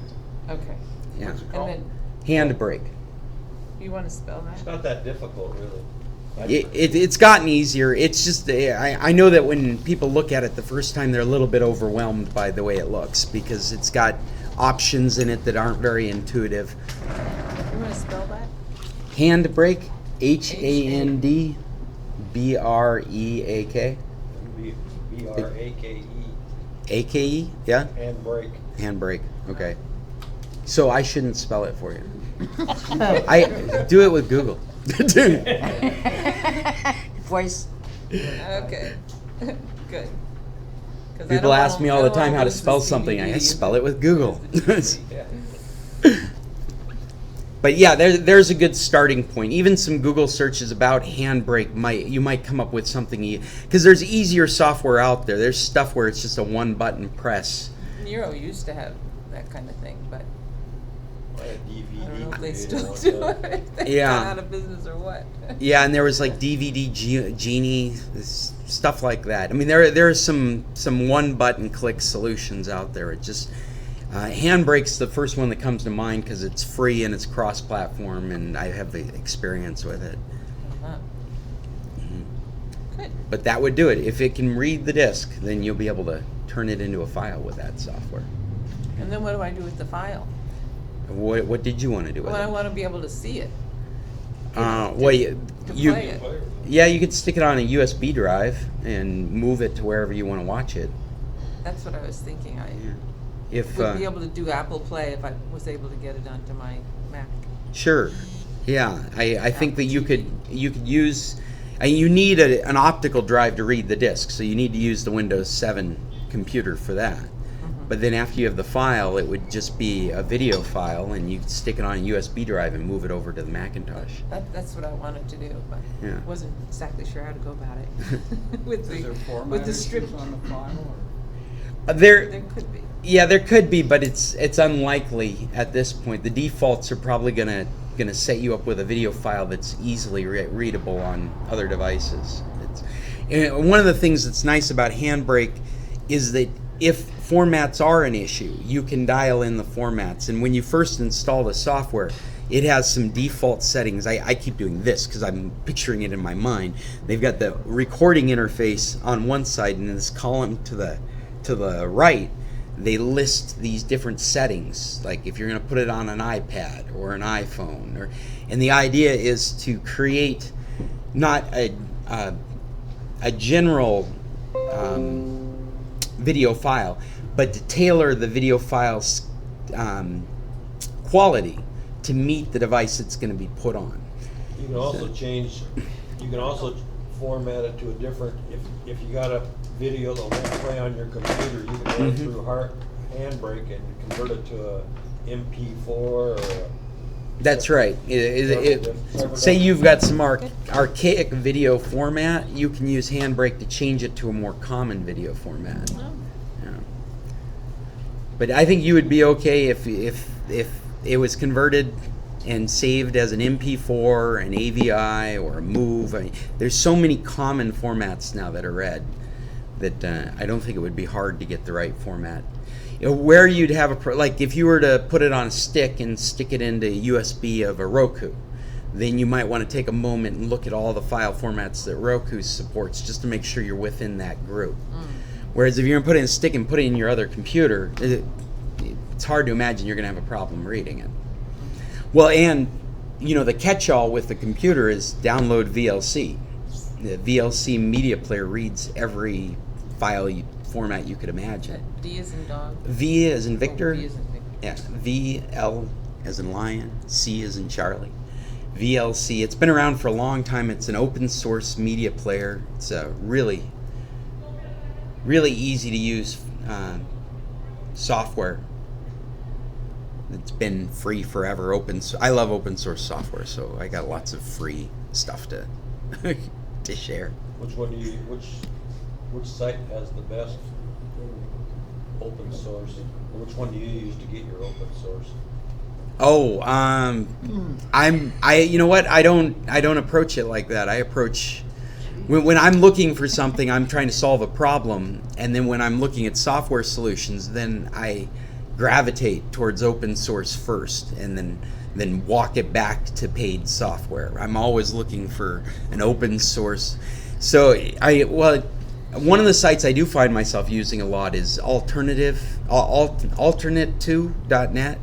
Okay. Yeah. And then, Handbrake. you want to spell It's that? not that difficult, really. It's gotten easier. It's just I know that when people look at it the first time, they're a little bit overwhelmed by the way it looks because it's got options in it that aren't very intuitive. You want to spell that? Handbrake, HANDBREAK. BRAKE. AKE, yeah? Handbrake. Handbrake, okay. So I shouldn't spell it for you. I do it with Google. Voice. Okay. Good. 'Cause I People don't ask wanna- me all I the don't time wanna how to lose spell this something. I DVD. spell it with Google. Yeah. But yeah, there's a good starting point. Even some Google searches about Handbrake might come up with something, because there's easier software out there. There's stuff where it's just a one button press. Nero used to have that kind of thing, but I had DVD I don't know if they creator still one do time. it. They Yeah. got out of business or what? Yeah, and there was like DVD Genie, stuff like that. I mean, there are some one button click solutions out there. It just Handbrake's the first one that comes to mind because it's free and it's cross platform, and I have the experience with it. Uh-huh. Good. But that would do it. If it can read the disc, then you'll be able to turn it into a file with that software. And then what do I do with the file? What did you want to do with Well, I it? want to be able to see it. Well, you play it. yeah, you could stick it on a USB drive and move it to wherever you want to watch it. That's what I was thinking. I If would be able to do Apple Play if I was able to get it onto my Mac. Sure. Yeah, I think that you could use. You need an optical drive to read the disc, so you need to use the Windows 7 computer for that. But then after you have the file, it would just be a video file, and you could stick it on a USB drive and move it over to the Macintosh. That's what I wanted to do, but Yeah. wasn't exactly sure how to go about it with Is there the format strip. issues on the file? Or? There could be. Yeah, there could be, but it's unlikely at this point. The defaults are probably gonna set you up with a video file that's easily readable on other devices. One of the things that's nice about Handbrake is that if formats are an issue, you can dial in the formats. And when you first install the software, it has some default settings. I keep doing this because I'm picturing it in my mind. They've got the recording interface on one side, and in this column to the right, they list these different settings, like if you're going to put it on an iPad or an iPhone, and the idea is to create not a general video file, but to tailor the video file's quality to meet the device it's going to be put on. You can also format it to a different, if you got a video that won't play on your computer, you can run it through Handbrake and convert it to a MP4 or That's right. Say you've got some archaic video format, you can use Handbrake to change it to a more common video format. Oh. Yeah. But I think you would be okay if it was converted and saved as an MP4, an AVI, or a MOV. There's so many common formats now that are read that I don't think it would be hard to get the right format. Where you'd have like if you were to put it on a stick and stick it into USB of a Roku, then you might want to take a moment and look at all the file formats that Roku supports just to make sure you're within that group. Whereas if you're going to put it in a stick and put it in your other computer, it's hard to imagine you're going to have a problem reading it. Well, and the catch-all with the computer is download VLC. The VLC media player reads every file format you could imagine. D as in dog. V as in Victor. Oh, V as in Victor. Yeah. V, L as in lion. C as in Charlie. VLC. It's been around for a long time. It's an open source media player. It's a really, really easy to use software. It's been free forever. I love open source software, so I got lots of free stuff to to share. Which site has the best open source? Which one do you use to get your open source? Oh, you know what? I don't approach it like that. I approach when I'm looking for something, I'm trying to solve a problem, and then when I'm looking at software solutions, then I gravitate towards open source first, and then walk it back to paid software. I'm always looking for an open source. So one of the sites I do find myself using a lot is alternate2.net,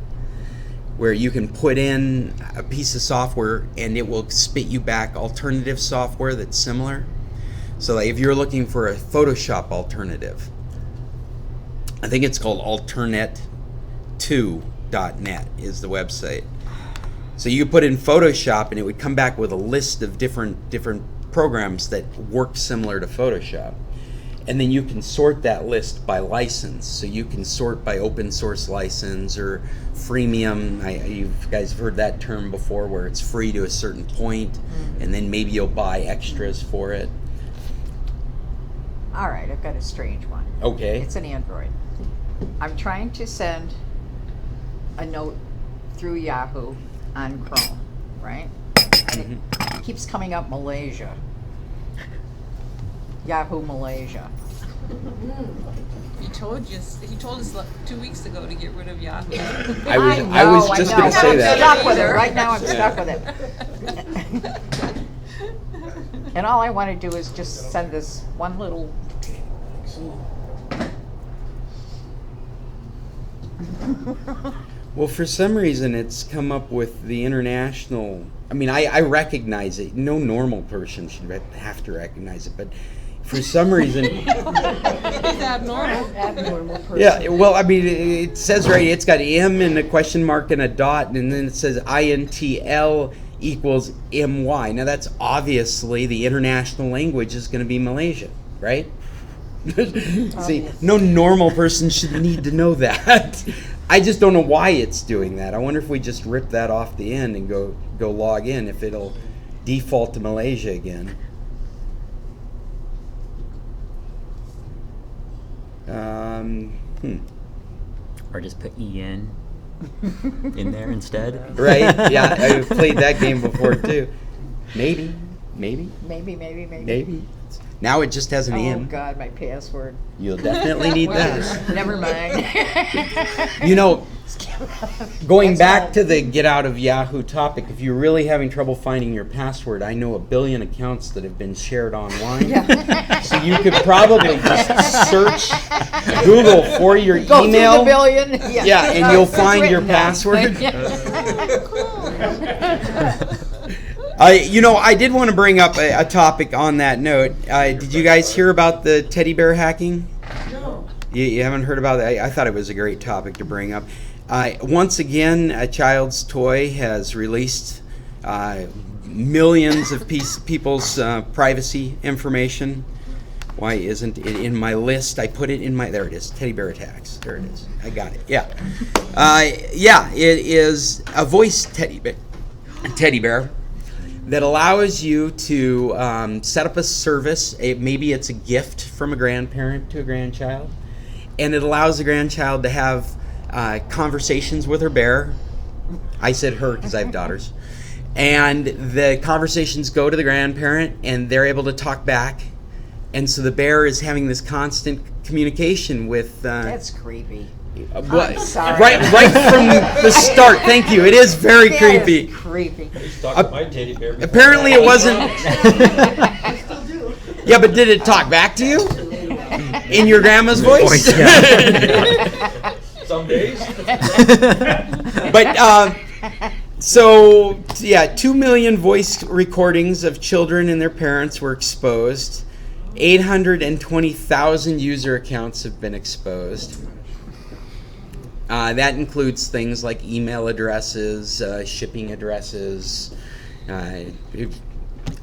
where you can put in a piece of software and it will spit you back alternative software that's similar. So like if you're looking for a Photoshop alternative, I think it's called alternate2.net is the website. So you put in Photoshop and it would come back with a list of different programs that work similar to Photoshop. And then you can sort that list by license. So you can sort by open source license or freemium. You guys have heard that term before, where it's free to a certain point, and then maybe you'll buy extras for it. All right, I've got a strange one. Okay. It's an Android. I'm trying to send a note through Yahoo on Chrome, right? And it keeps coming up Malaysia. Yahoo Malaysia. He told us 2 weeks ago to get rid of Yahoo. I was just going to say I'm that. stuck with it. Right now I'm stuck with it. And all I want to do is just send this one little. Well, for some reason, it's come up with the international. I mean, I recognize it. No normal person should have to recognize it, but for some reason. He's abnormal. Abnormal person. Yeah, well, I mean, it says right, it's got M and a question mark and a dot, and then it says INTL equals MY. Now, that's obviously the international language is going to be Malaysia, right? See, no normal person should need to know that. I just don't know why it's doing that. I wonder if we just rip that off the end and go log in, if it'll default to Malaysia again. Or just put EN in there instead. Right? Yeah, I've played that game before too. Maybe. Maybe. Now it just has an Oh M. God, my password. You'll definitely need that. Never mind. You know, going back to the get out of Yahoo topic, if you're really having trouble finding your password, I know 1 billion accounts that have been shared online. Yeah. So you could probably just search Google for your Go email. through the billion. Yeah, and you'll find your password. I did want to bring up a topic on that note. Did you guys hear about the teddy bear hacking? No. You haven't heard about it? I thought it was a great topic to bring up. Once again, a child's toy has released millions of people's privacy information. Why isn't it in my list? I put it in my... There it is. Teddy bear attacks. There it is. I got it. Yeah. It is a voice teddy bear that allows you to set up a service. Maybe it's a gift from a grandparent to a grandchild, and it allows the grandchild to have conversations with her bear. I said her because I have daughters. And the conversations go to the grandparent, and they're able to talk back. And so the bear is having this constant communication with... That's creepy. What? I'm sorry. Right from the start. Thank you. It is very creepy. Is creepy. I used to talk to my teddy bear. before Apparently it wasn't. I still do. Yeah, but did it talk back to you? In your grandma's voice? Some days. But, so, yeah, 2 million voice recordings of children and their parents were exposed. 820,000 user accounts have been exposed. That includes things like email addresses, shipping addresses,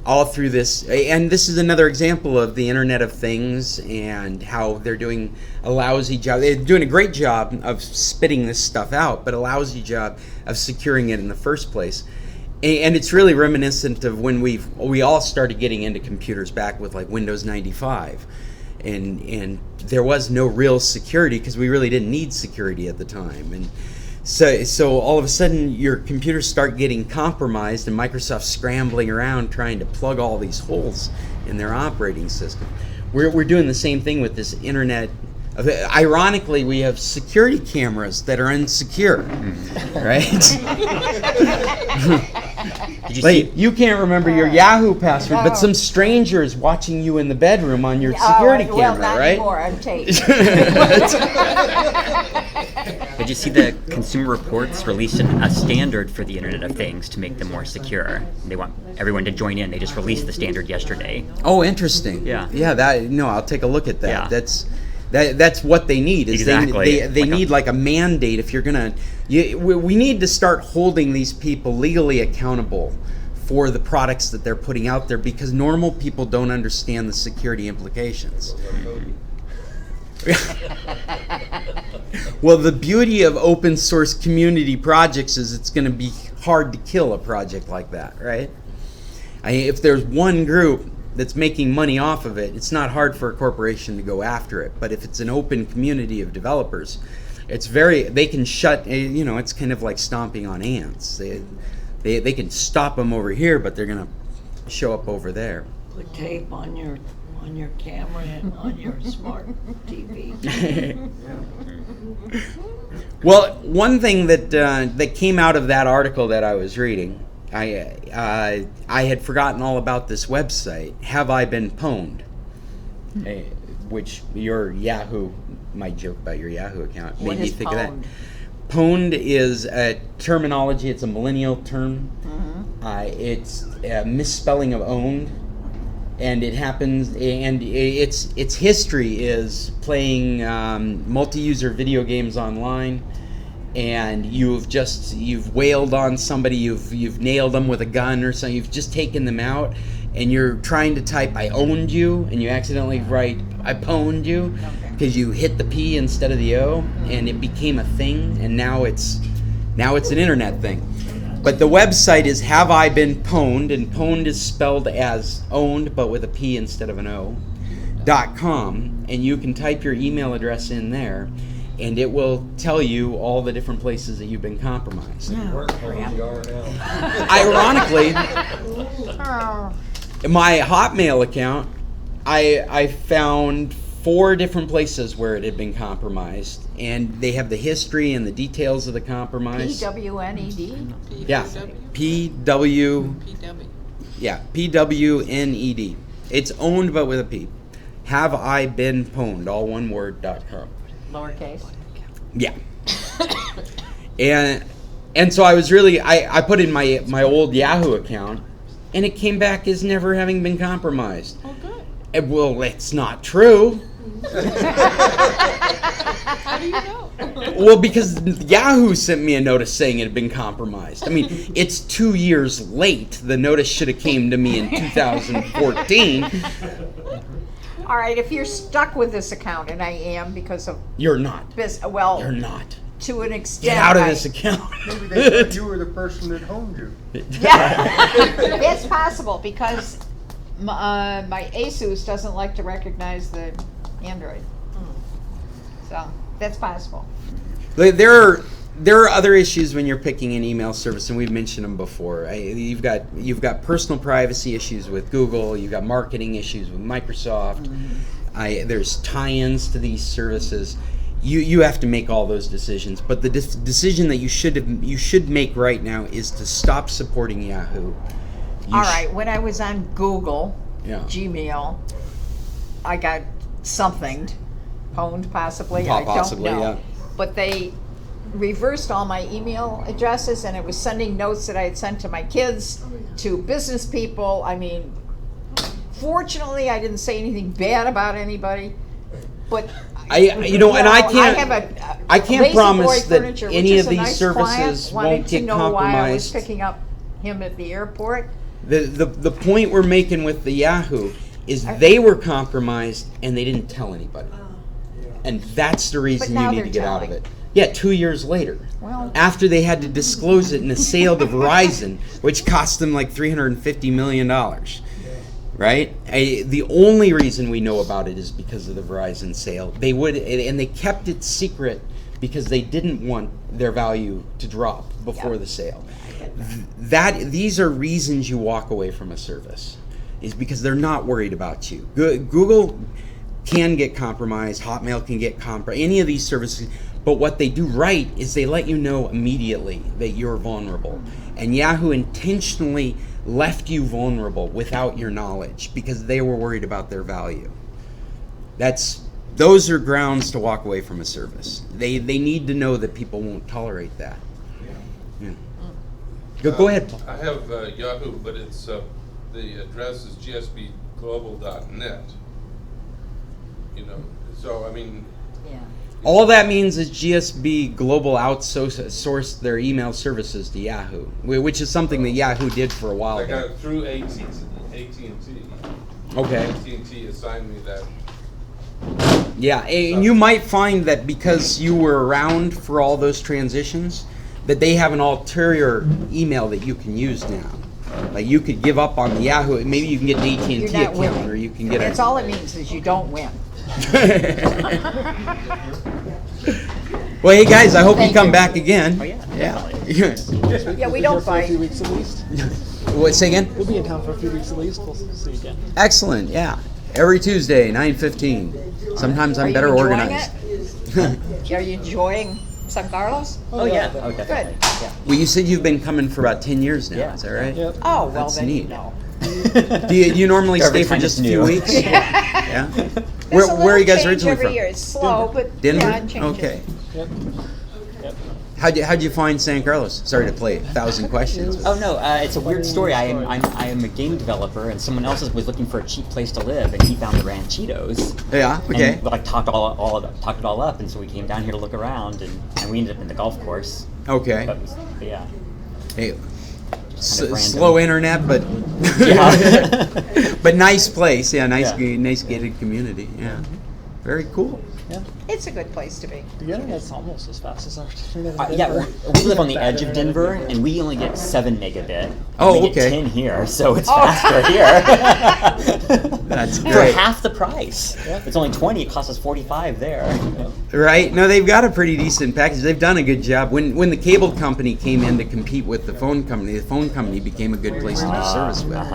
all through this. And this is another example of the Internet of Things and how they're doing a lousy job. They're doing a great job of spitting this stuff out, but a lousy job of securing it in the first place. And it's really reminiscent of when we all started getting into computers back with like Windows 95. And there was no real security because we really didn't need security at the time. And so all of a sudden your computers start getting compromised and Microsoft's scrambling around trying to plug all these holes in their operating system. We're doing the same thing with this Internet. Ironically, we have security cameras that are insecure, right? Did you Like, see? you can't remember your Yahoo password, but some stranger is watching you in the bedroom on your security camera, not right? anymore. I'm tape. Did you see the Consumer Reports released a standard for the Internet of Things to make them more secure? They want everyone to join in. They just released the standard yesterday. Oh, interesting. Yeah. Yeah, I'll take a look at that. Yeah. That's what they need. Is Exactly. They need like a mandate if you're gonna. We need to start holding these people legally accountable for the products that they're putting out there because normal people don't understand the security implications. Well, the beauty of open source community projects is it's going to be hard to kill a project like that, right? If there's one group that's making money off of it, it's not hard for a corporation to go after it. But if it's an open community of developers, It's they can shut, it's kind of like stomping on ants. They can stop them over here, but they're going to show up over there. Put tape on your camera and on your smart TV. Well, one thing that came out of that article that I was reading, I had forgotten all about this website. Have I been pwned? Which your Yahoo, my joke about your Yahoo account made me think of that. Pwned is a terminology. It's a millennial term. It's a misspelling of owned, and it happens. And its history is playing multi-user video games online, and you've wailed on somebody. You've nailed them with a gun or something. You've just taken them out, and you're trying to type "I owned you," and you accidentally write "I pwned you." Because you hit the P instead of the O, and it became a thing, and now it's an internet thing. But the website is Have I Been Pwned, and pwned is spelled as owned, but with a P instead of an O, .com, and you can type your email address in there, and it will tell you all the different places that you've been compromised. Where phones are now. Ironically, my Hotmail account, I found 4 different places where it had been compromised, and they have the history and the details of the compromise. PWNED? Yeah, PWNED. It's owned but with a P. Have I been pwned? All one word .com. Lowercase? Yeah. and so I was really I put in my old Yahoo account, and it came back as never having been compromised. Oh, good. Well, it's not true. How do you know? Well, because Yahoo sent me a notice saying it had been compromised. I mean, it's 2 years late. The notice should have came to me in 2014. All right, if you're stuck with this account, and I am because of... You're not. Well... You're not. To an extent... Get out of this account. Maybe they thought you were the person that owned you. Yeah, it's possible because my Asus doesn't like to recognize the Android. So that's possible. There are other issues when you're picking an email service, and we've mentioned them before. You've got personal privacy issues with Google. You've got marketing issues with Microsoft. There's tie-ins to these services. You have to make all those decisions. But the decision that you should make right now is to stop supporting Yahoo. All right. When I was on Google, Gmail, I got something pwned possibly. I don't know. Yeah. But they reversed all my email addresses, and it was sending notes that I had sent to my kids, to business people. I mean, fortunately, I didn't say anything bad about anybody. But I can't promise that any of these services won't get compromised. Wanted to know why I was picking up him at the airport. The point we're making with the Yahoo is they were compromised and they didn't tell anybody. And that's the reason you need to get out of it. Yeah, 2 years later. Well, after they had to disclose it in a sale to Verizon, which cost them like $350 million. Right? The only reason we know about it is because of the Verizon sale. They kept it secret because they didn't want their value to drop before the sale. These are reasons you walk away from a service, is because they're not worried about you. Google can get compromised, Hotmail can get compromised, any of these services, but what they do right is they let you know immediately that you're vulnerable. And Yahoo intentionally left you vulnerable without your knowledge because they were worried about their value. Those are grounds to walk away from a service. They need to know that people won't tolerate that. Yeah. Go ahead, Paul. I have Yahoo, but it's the address is gsbglobal.net. So I mean. Yeah. All that means is GSB Global outsourced their email services to Yahoo, which is something that Yahoo did for a while. I got it through AT&T. Okay. AT&T assigned me that. Yeah, and you might find that because you were around for all those transitions, that they have an ulterior email that you can use now. Like you could give up on the Yahoo. Maybe you can get an AT&T account, winning. or you can get. That's all it means is you don't win. Well, hey guys, I hope you Thank come you. back again. Oh, yeah, Yeah. Yeah, we don't For a bite. few weeks at least. What? Say again. We'll be in town for a few weeks at least. We'll see you again. Excellent. Yeah. Every Tuesday, 9:15. Sometimes I'm Are you better enjoying organized. Are you enjoying San Carlos? Oh yeah. Oh definitely. Good. Yeah. Well, you said you've been coming for about 10 years now. Yeah. Is that right? Yep. Oh, well That's then neat. you know. Do you normally Every stay for time just a it's few new. weeks? Yeah. There's a Where are you little guys change originally every from? year. It's slow, but Denver? yeah, it changes. Okay. Yep. Yep. How'd you find San Carlos? Sorry to play 1,000 questions. Oh no, it's a weird story. I am a game developer, and someone else was looking for a cheap place to live, and he found the Ranchitos. Yeah. Okay. And, like talked it all up, and so we came down here to look around, and we ended up in the golf course. Okay. But yeah. Hey, random. slow internet, but Yeah. but nice place. Yeah, nice Yeah. nice gated community. Yeah. Very cool. Yeah. It's a good place to be. The internet's almost as fast as our internet in Yeah, Denver. we live on the edge of Denver, and we only get 7 megabit. Oh, we okay. get 10 here, so it's Oh. faster here. That's For great. half the price. It's only 20. It costs us 45 there. Right? No, they've got a pretty decent package. They've done a good job. When the cable company came in to compete with the phone company became a good place to do service with.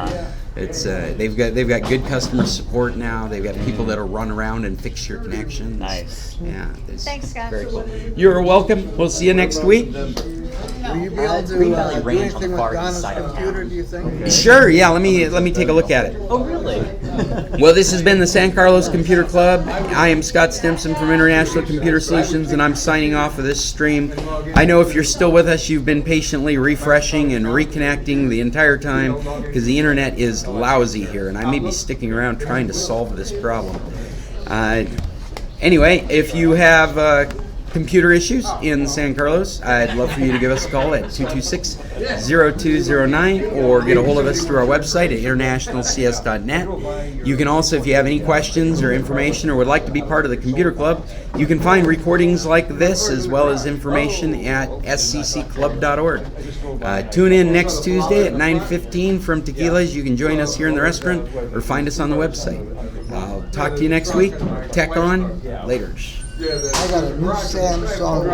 It's they've got good customer support now. They've got people that'll run around and fix your connections. Nice. Yeah. Thanks, Scott. Very cool. You're welcome. We'll see you next week. Will you be able Green to Valley do Ranch on the anything with far east Donna's side of computer, town. do you think? Sure. Yeah. Let me take a look at it. Oh, really? Well, this has been the San Carlos Computer Club. I am Scott Stimson from International Computer Solutions, and I'm signing off of this stream. I know if you're still with us, you've been patiently refreshing and reconnecting the entire time because the internet is lousy here, and I may be sticking around trying to solve this problem. Anyway, if you have computer issues in San Carlos, I'd love for you to give us a call at 226-0209 or get a hold of us through our website at internationalcs.net. You can also, if you have any questions or information or would like to be part of the computer club, you can find recordings like this as well as information at scclub.org. Tune in next Tuesday at 9:15 from Tequila's. You can join us here in the restaurant or find us on the website. I'll talk to you next week. Tech on. Later. I got a new Samsung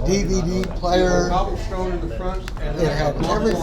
DVD player. Cobblestone in the front and It had everything.